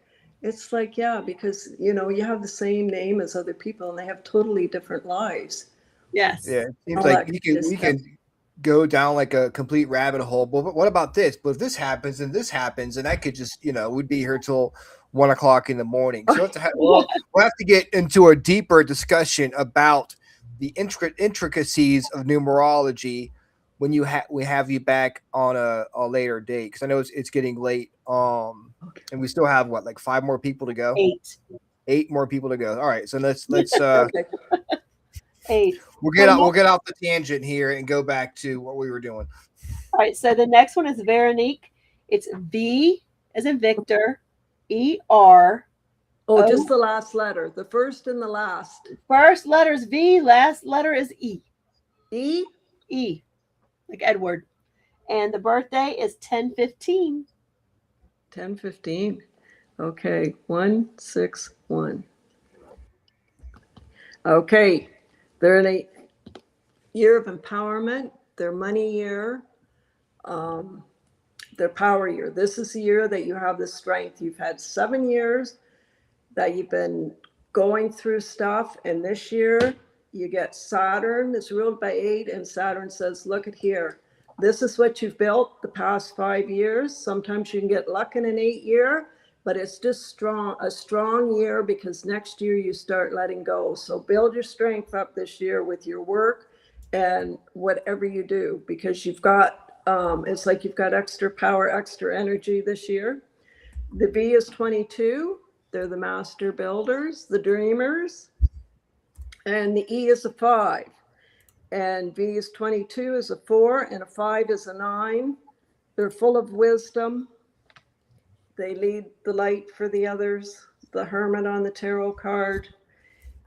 it's like, because you have the same name as other people and they have totally different lives. Yes. Yeah, it seems like we can go down like a complete rabbit hole. But what about this? But if this happens and this happens, and I could just, we'd be here till 1 o'clock in the morning. So we'll have to get into a deeper discussion about the intricacies of numerology when we have you back on a later date, because I know it's getting late. And we still have like 5 more people to go. 8 more people to go. All right, so let's okay. 8. We'll get off the tangent here and go back to what we were doing. All right, so the next one is Veronique. It's V as in Victor, ER. Oh, just the last letter, the first and the last. First letter is V, last letter is E. E? E, like Edward. And the birthday is 10/15. 10/15. Okay, 161. Okay, they're in a year of empowerment, their money year, their power year. This is the year that you have the strength. You've had 7 years that you've been going through stuff, and this year you get Saturn is ruled by 8, and Saturn says, look at here. This is what you've built the past 5 years. Sometimes you can get luck in an 8 year, but it's just a strong year, because next year you start letting go. So build your strength up this year with your work and whatever you do, because you've got, it's like you've got extra power, extra energy this year. The V is 22. They're the master builders, the dreamers. And the E is a 5. And V is 22 is a 4, and a 5 is a 9. They're full of wisdom. They lead the light for the others, the hermit on the tarot card.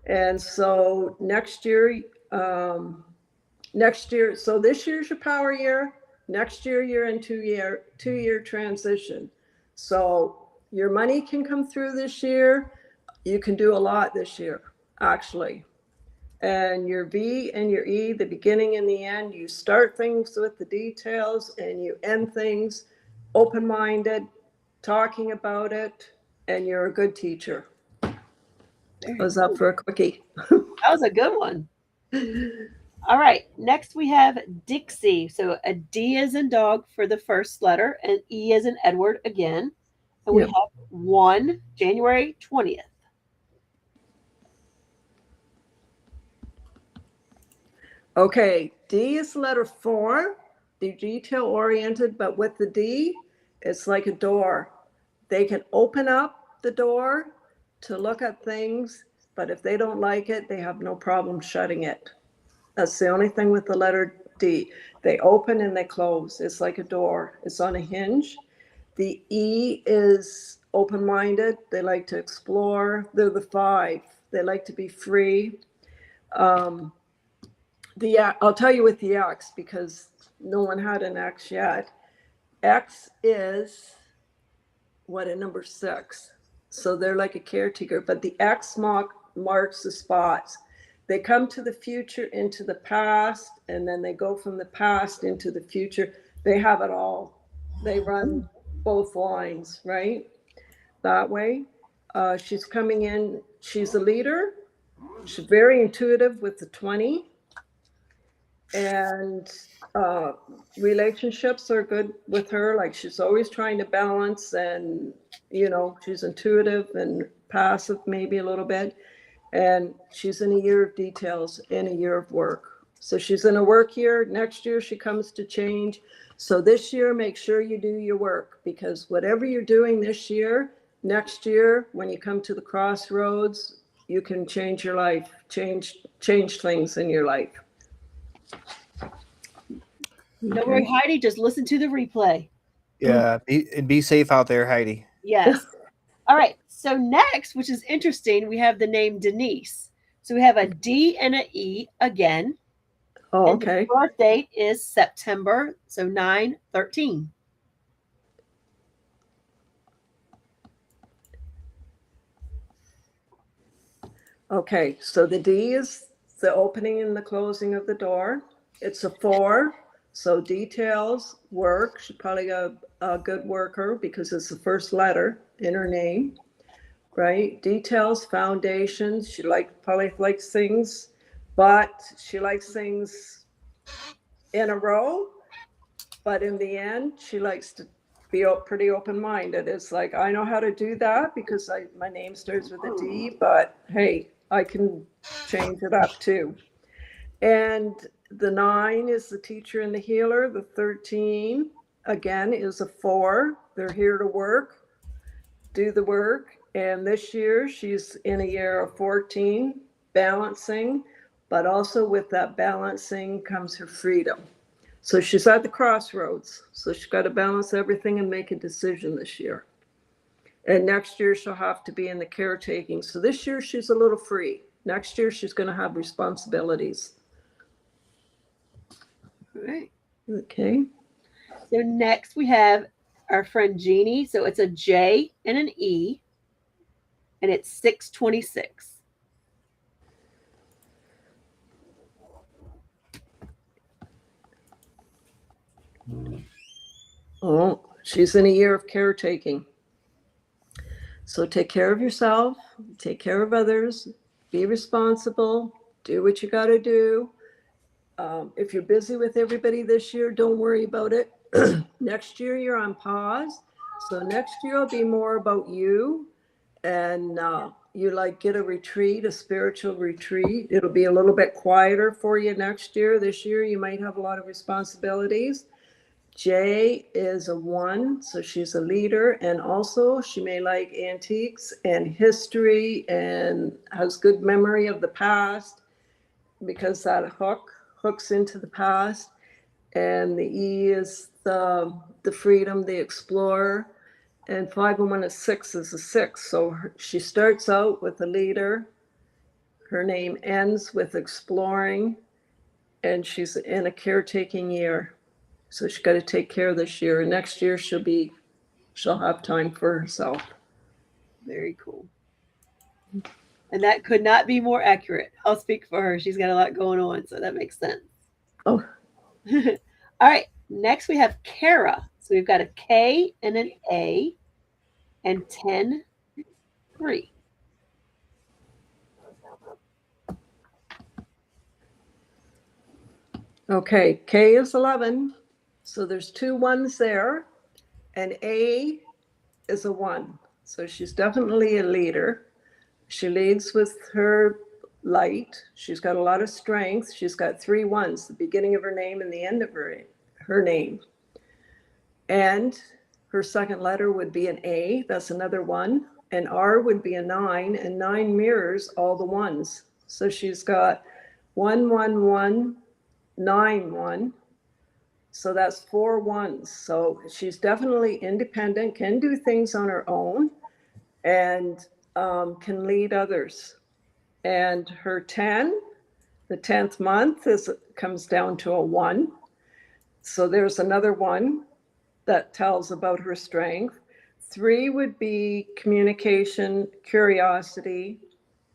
And so next year, so this year's your power year. Next year, you're in 2-year transition. So your money can come through this year. You can do a lot this year, actually. And your V and your E, the beginning and the end, you start things with the details and you end things open-minded, talking about it, and you're a good teacher. I was up for a quickie. That was a good one. All right. Next we have Dixie. So a D is in dog for the first letter, and E is in Edward again. And we Yep. have 1 January 20th. Okay, D is letter 4, the detail oriented, but with the D, it's like a door. They can open up the door to look at things, but if they don't like it, they have no problem shutting it. That's the only thing with the letter D. They open and they close. It's like a door. It's on a hinge. The E is open-minded. They like to explore. They're the 5. They like to be free. I'll tell you with the X, because no one had an X yet. X is a number 6. So they're like a caretaker, but the X marks the spots. They come to the future, into the past, and then they go from the past into the future. They have it all. They run both lines, right? That way. She's coming in. She's a leader. She's very intuitive with the 20. And relationships are good with her. Like, she's always trying to balance, and she's intuitive and passive maybe a little bit. And she's in a year of details and a year of work. So she's in a work year. Next year she comes to change. So this year, make sure you do your work, because whatever you're doing this year, next year, when you come to the crossroads, you can change your life, change things in your life. Don't worry, Heidi, just listen to the replay. Yeah, be safe out there, Heidi. Yes. All right. So next, which is interesting, we have the name Denise. So we have a D and an E again. Oh, and okay. The birth date is September, so 9/13. Okay, so the D is the opening and the closing of the door. It's a 4, so details, work. She's probably a good worker because it's the first letter in her name, right? Details, foundations. She probably likes things, but she likes things in a row. But in the end, she likes to be pretty open-minded. It's like, I know how to do that because my name starts with a D, but hey, I can change it up too. And the 9 is the teacher and the healer. The 13, again, is a 4. They're here to work, do the work. And this year, she's in a year of 14, balancing, but also with that balancing comes her freedom. So she's at the crossroads. So she's got to balance everything and make a decision this year. And next year, she'll have to be in the caretaking. So this year, she's a little free. Next year, she's going to have responsibilities. All right. Okay. So next we have our friend Jeannie. So it's a J and an E, and it's 6/26. Oh, she's in a year of caretaking. So take care of yourself, take care of others, be responsible, do what you got to do. If you're busy with everybody this year, don't worry about it. Next year, you're on pause. So next year will be more about you, and you get a retreat, a spiritual retreat. It'll be a little bit quieter for you next year. This year, you might have a lot of responsibilities. J is a 1, so she's a leader, and also she may like antiques and history and has good memory of the past, because that hooks into the past. And the E is the freedom, the explorer, and 5 and 1 is 6 is a 6. So she starts out with a leader. Her name ends with exploring, and she's in a caretaking year. So she's got to take care this year. And next year she'll have time for herself. Very cool. And that could not be more accurate. I'll speak for her. She's got a lot going on, so that makes sense. Oh. All right. Next we have Kara. So we've got a K and an A and 10, 3. Okay, K is 11. So there's 2 1s there. And A is a 1. So she's definitely a leader. She leads with her light. She's got a lot of strength. She's got 3 1s, the beginning of her name and the end of her name. And her second letter would be an A. That's another 1. And R would be a 9. And 9 mirrors all the 1s. So she's got 1, 1, 1, 9, 1. So that's 4 1s. So she's definitely independent, can do things on her own, and can lead others. And her 10, the 10th month comes down to a 1. So there's another 1 that tells about her strength. 3 would be communication, curiosity,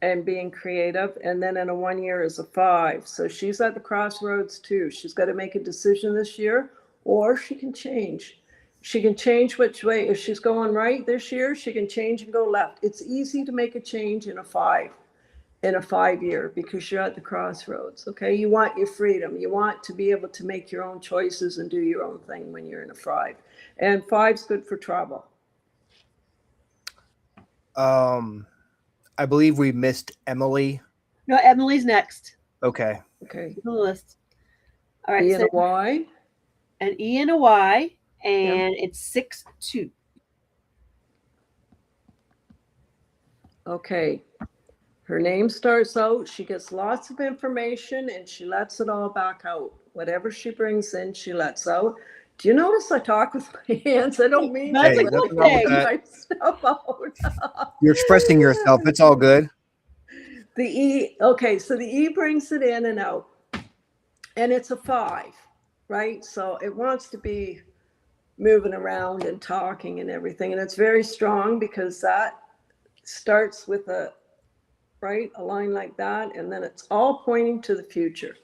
and being creative. And then in a 1 year is a 5. So she's at the crossroads too. She's got to make a decision this year, or she can change. She can change which way. If she's going right this year, she can change and go left. It's easy to make a change in a 5 year, because you're at the crossroads. Okay. You want your freedom. You want to be able to make your own choices and do your own thing when you're in a 5. And 5's good for travel. I believe we missed Emily. No, Emily's next. Okay. Okay. On the list. All right. E and a Y. An E and a Y, and it's 6, 2. Okay. Her name starts out, she gets lots of information and she lets it all back out. Whatever she brings in, she lets out. Do you notice I talk with my hands? I don't mean That's to, a but good I thing. my stuff out. You're expressing yourself. It's all good. The E, okay, so the E brings it in and out. And it's a 5, right? So it wants to be moving around and talking and everything. And it's very strong because that starts with a line like that. And then it's all pointing to the future.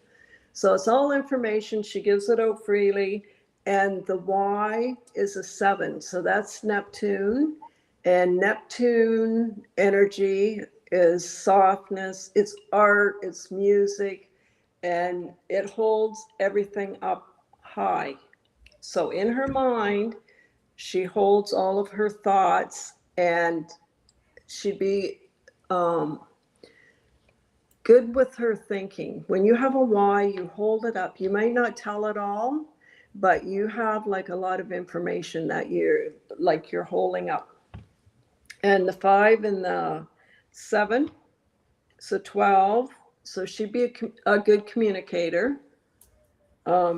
So it's all information. She gives it out freely. And the Y is a 7. So that's Neptune. And Neptune energy is softness, it's art, it's music, and it holds everything up high. So in her mind, she holds all of her thoughts, and she'd be good with her thinking. When you have a Y, you hold it up. You might not tell it all, but you have like a lot of information that you're holding up. And the 5 and the 7, so 12. So she'd be a good communicator.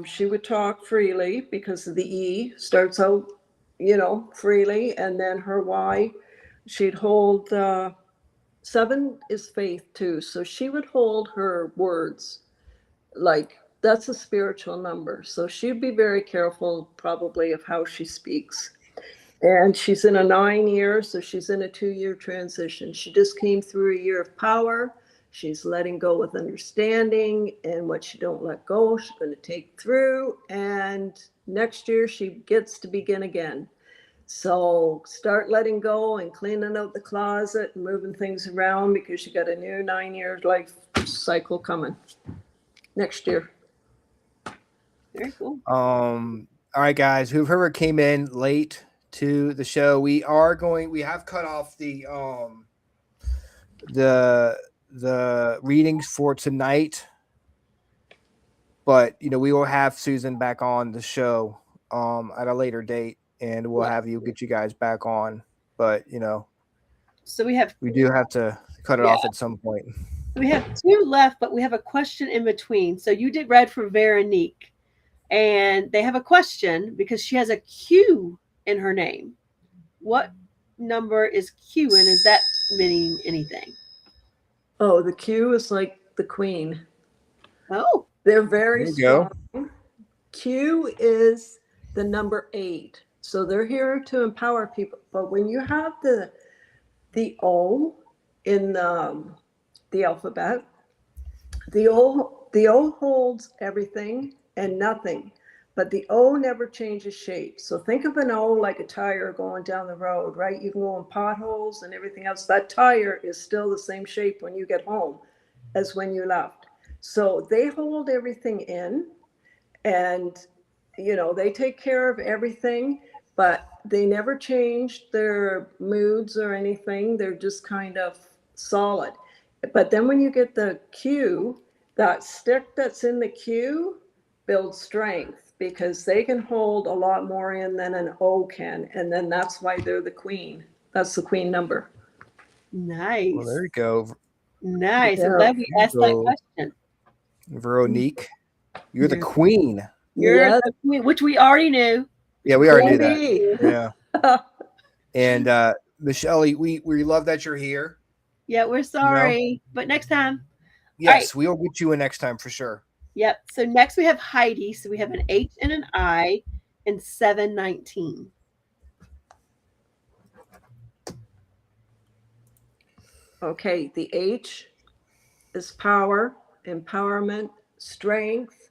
She would talk freely because of the E starts out, freely. And then her Y, she'd hold, 7 is faith too. So she would hold her words, like that's a spiritual number. So she'd be very careful probably of how she speaks. And she's in a 9 year, so she's in a 2-year transition. She just came through a year of power. She's letting go with understanding, and what she don't let go, she's going to take through. And next year she gets to begin again. So start letting go and cleaning out the closet and moving things around, because you got a new 9-year life cycle coming next year. Very cool. All right, guys, whoever came in late to the show, we have cut off the readings for tonight, but we will have Susan back on the show at a later date, and we'll have get you guys back on, but so we do have to cut it off at some point. We have 2 left, but we have a question in between. So you did read for Veronique, and they have a question because she has a Q in her name. What number is Q, and is that meaning anything? Oh, the Q is like the queen. Oh, they're very strong. Go. Q is the number 8. So they're here to empower people. But when you have the O in the the alphabet. The O holds everything and nothing, but the O never changes shape. So think of an O like a tire going down the road, right? You can go in potholes and everything else. That tire is still the same shape when you get home as when you left. So they hold everything in, and they take care of everything, but they never change their moods or anything. They're just kind of solid. But then when you get the Q, that stick that's in the Q builds strength, because they can hold a lot more in than an O can. And then that's why they're the queen. That's the queen number. Nice. Well, there you go. Nice. Yeah. I'm glad we asked that question. Veronique, you're the queen. You're the queen, which we already knew. Yeah, we already knew Maybe. that. Yeah. And Michelle, we love that you're here. Yeah, we're sorry, but next time. Yes, we'll get you in next time for sure. Yep. So next we have Heidi. So we have an H and an I and 719. Okay, the H is power, empowerment, strength.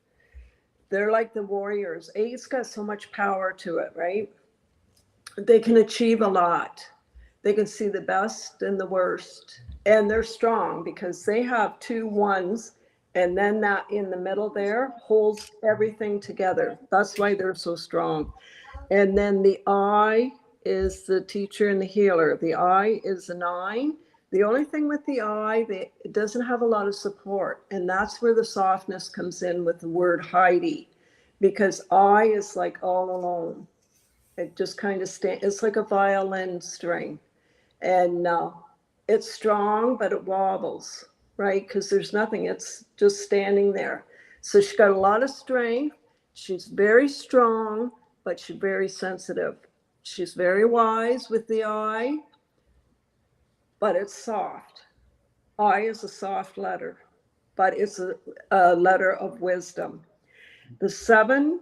They're like the warriors. Eight's got so much power to it, right? They can achieve a lot. They can see the best and the worst. And they're strong because they have 2 1s, and then that in the middle there holds everything together. That's why they're so strong. And then the I is the teacher and the healer. The I is a 9. The only thing with the I, it doesn't have a lot of support. And that's where the softness comes in with the word Heidi, because I is like all alone. It just kind of it's like a violin string. And it's strong, but it wobbles, right? Because there's nothing, it's just standing there. So she's got a lot of strength. She's very strong, but she's very sensitive. She's very wise with the I, but it's soft. I is a soft letter, but it's a letter of wisdom. The 7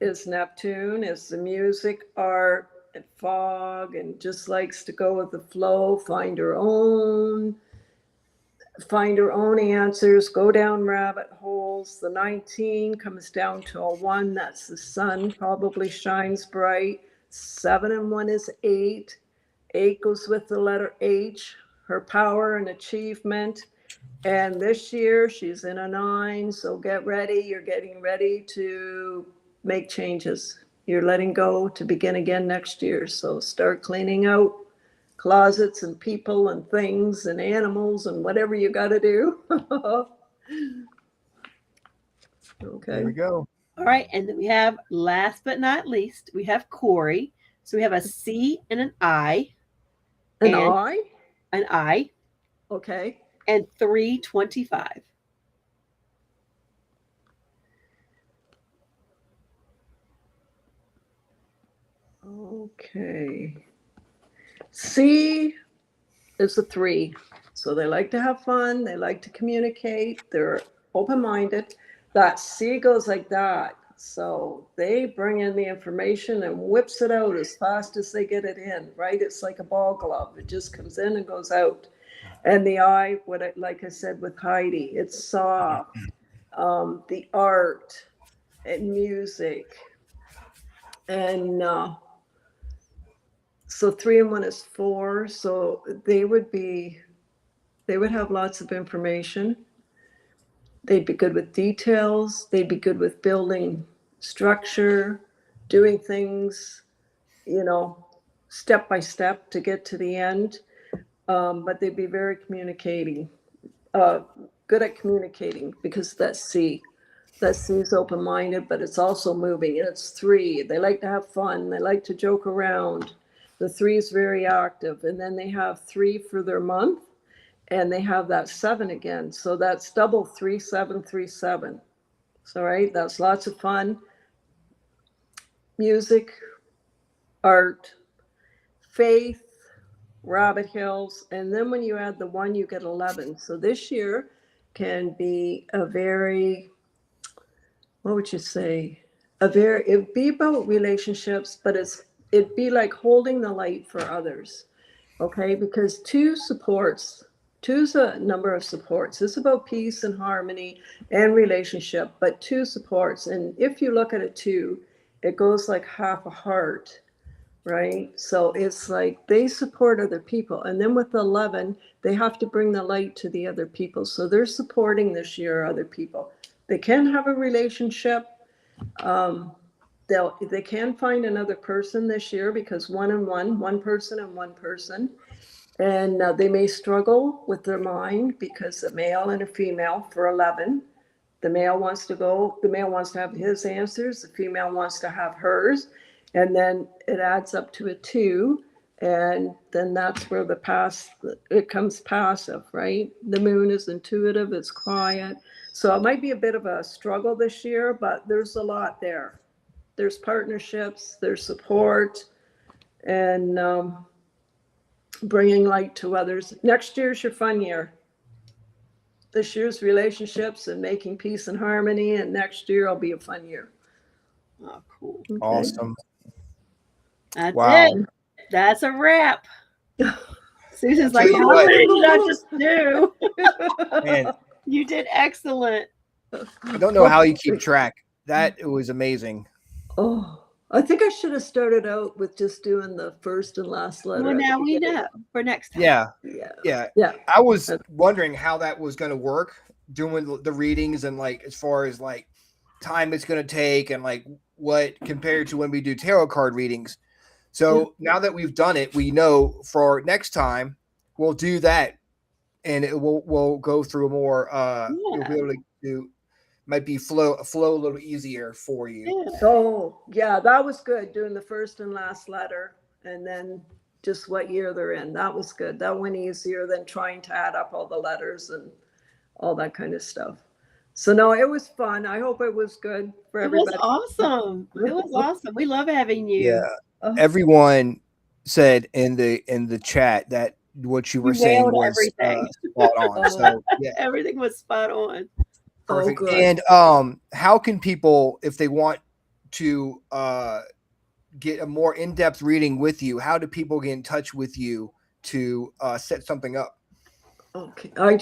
is Neptune, is the music, art, and fog, and just likes to go with the flow, find her own answers, go down rabbit holes. The 19 comes down to a 1, that's the sun, probably shines bright. 7 and 1 is 8. 8 goes with the letter H, her power and achievement. And this year she's in a 9, so get ready. You're getting ready to make changes. You're letting go to begin again next year. So start cleaning out closets and people and things and animals and whatever you got to do. Okay. There we go. All right. And then we have, last but not least, we have Corey. So we have a C and an I. An I? An I. Okay. And 325. Okay. C is a 3. So they like to have fun. They like to communicate. They're open-minded. That C goes like that. So they bring in the information and whips it out as fast as they get it in, right? It's like a ball glove. It just comes in and goes out. And the I, like I said with Heidi, it's soft. The art and music. And so 3 and 1 is 4. So they would have lots of information. They'd be good with details. They'd be good with building structure, doing things, step by step to get to the end. But they'd be very good at communicating, because that C is open-minded, but it's also moving, and it's 3. They like to have fun. They like to joke around. The 3 is very active, and then they have 3 for their month, and they have that 7 again. So that's double 3, 7, 3, 7. So, right, that's lots of fun. Music, art, faith, rabbit hills, and then when you add the 1, you get 11. So this year can be a very, what would you say? It'd be about relationships, but it'd be like holding the light for others. Okay, because 2 supports Two's a number of supports. It's about peace and harmony and relationship, but two supports. And if you look at a two, it goes like half a heart, right? So it's like they support other people. And then with 11, they have to bring the light to the other people. So they're supporting this year other people. They can have a relationship. They can find another person this year because one person and one person. And they may struggle with their mind because a male and a female for 11. The male wants to have his answers, the female wants to have hers, and then it adds up to a 2, and then that's where it comes passive, right? The moon is intuitive, it's quiet. So it might be a bit of a struggle this year, but there's a lot there. There's partnerships, there's support, and bringing light to others. Next year's your fun year. This year's relationships and making peace and harmony, and next year will be a fun year. Oh, cool. Okay. Awesome. That's Wow. it. That's a wrap. Susan's Tell like, you how what. many did I just do? Man, You did excellent. I don't know how you keep track. That was amazing. Oh, I think I should have started out with just doing the first and last letter. Well, at the now we beginning. know for next time. Yeah. Yeah. I was wondering how that was going to work, doing the readings, and like as far as like time it's going to take, and like what compared to when we do tarot card readings. So now that we've done it, we know for next time we'll do that, and we'll go through more. You'll be able to do might be flow a little easier for you. Oh, yeah, that was good, doing the first and last letter, and then just what year they're in. That was good. That went easier than trying to add up all the letters and all that kind of stuff. So no, it was fun. I hope it was good for everybody. It was awesome. It was awesome. We love having you. Yeah. Everyone said in the chat that what you were saying nailed was everything. spot on. So yeah. Everything was spot on. Perfect. good. And how can people, if they want to get a more in-depth reading with you, how do people get in touch with you to set something up? Okay, I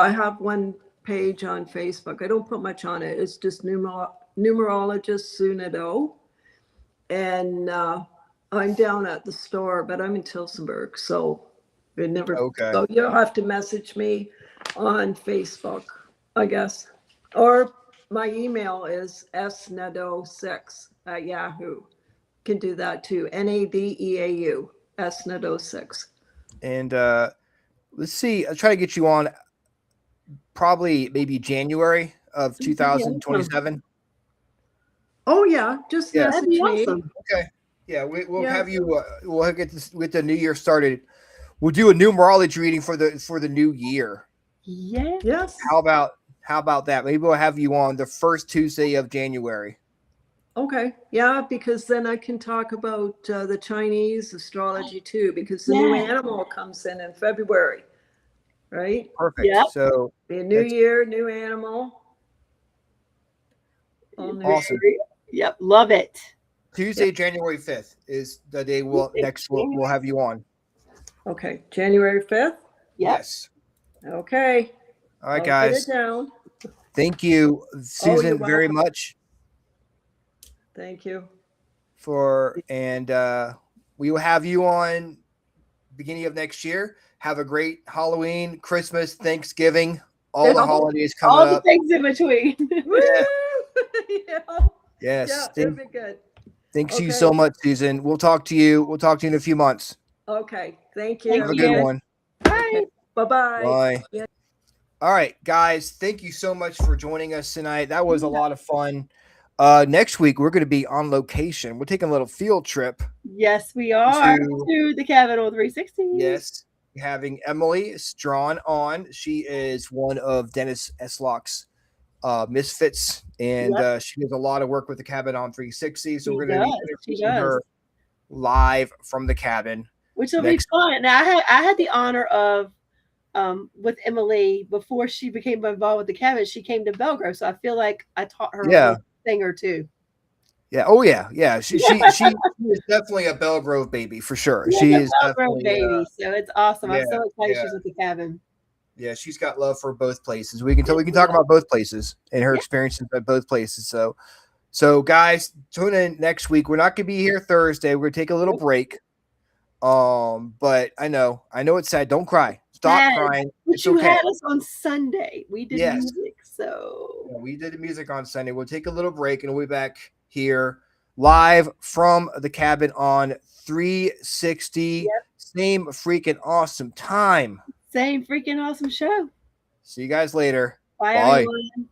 have one page on Facebook. I don't put much on it. It's just Numerologist Susan Nadeau. And I'm down at the store, but I'm in Tilsonburg, so it never. Okay. So you'll have to message me on Facebook, I guess. Or my email is snadeau6@yahoo. Can do that too. Nadeau snadeau6. And let's see. I'll try to get you on probably maybe January of 2027. Oh yeah, just Yeah. message me. Awesome. Okay. Yeah, we'll Yeah. have you. We'll get the new year started. We'll do a numerology reading for the new year. Yeah. Yes. How about that? Maybe we'll have you on the first Tuesday of January. Okay. Yeah, because then I can talk about the Chinese astrology too, because the new animal comes in February, right? Perfect. Yep. So Be a new year, new animal. All new. awesome. Yep. Love it. Tuesday, January 5th is the day we'll have you on. Okay, January 5th. Yes. Okay. All right, I'll guys. Put it down. Thank you, Susan, very welcome. much Thank you. and we will have you on beginning of next year. Have a great Halloween, Christmas, Thanksgiving, all the holidays coming All the up. things in between. Yeah. Yes. Yeah, it'll be good. Thanks you Okay. so much, Susan. We'll talk to you. We'll talk to you in a few months. Okay. Thank you. Have a good one. Bye. Bye-bye. Bye. All right, guys. Thank you so much for joining us tonight. That was a lot of fun. Next week, we're going to be on location. We're taking a little field trip. Yes, we are to the cabin on 360. Yes. Having Emily Strawn on. She is one of Dennis Eslock's misfits, and she does a lot of work with the cabin on 360. So we're going to be introducing her live from the cabin, which will be fun. Now, I had the honor of with Emily before she became involved with the cabin. She came to Belgrove, so I feel like I taught her a thing or two. Yeah. Oh yeah. Yeah. She is definitely a Belgrove baby for sure. She is a Belgrove baby. So it's awesome. I'm so excited she's at the cabin. Yeah, she's got love for both places. We can talk about both places and her experiences at both places. So guys, tune in next week. We're not gonna be here Thursday. We're gonna take a little break. But I know it's sad. Don't cry. Stop crying. But It's you okay. had us on Sunday. We did music, so Yeah, we did the music on Sunday. We'll take a little break and we'll be back here live from the cabin on 360. Same freaking awesome time. Same freaking awesome show. See you guys later. Bye. Bye. Everyone.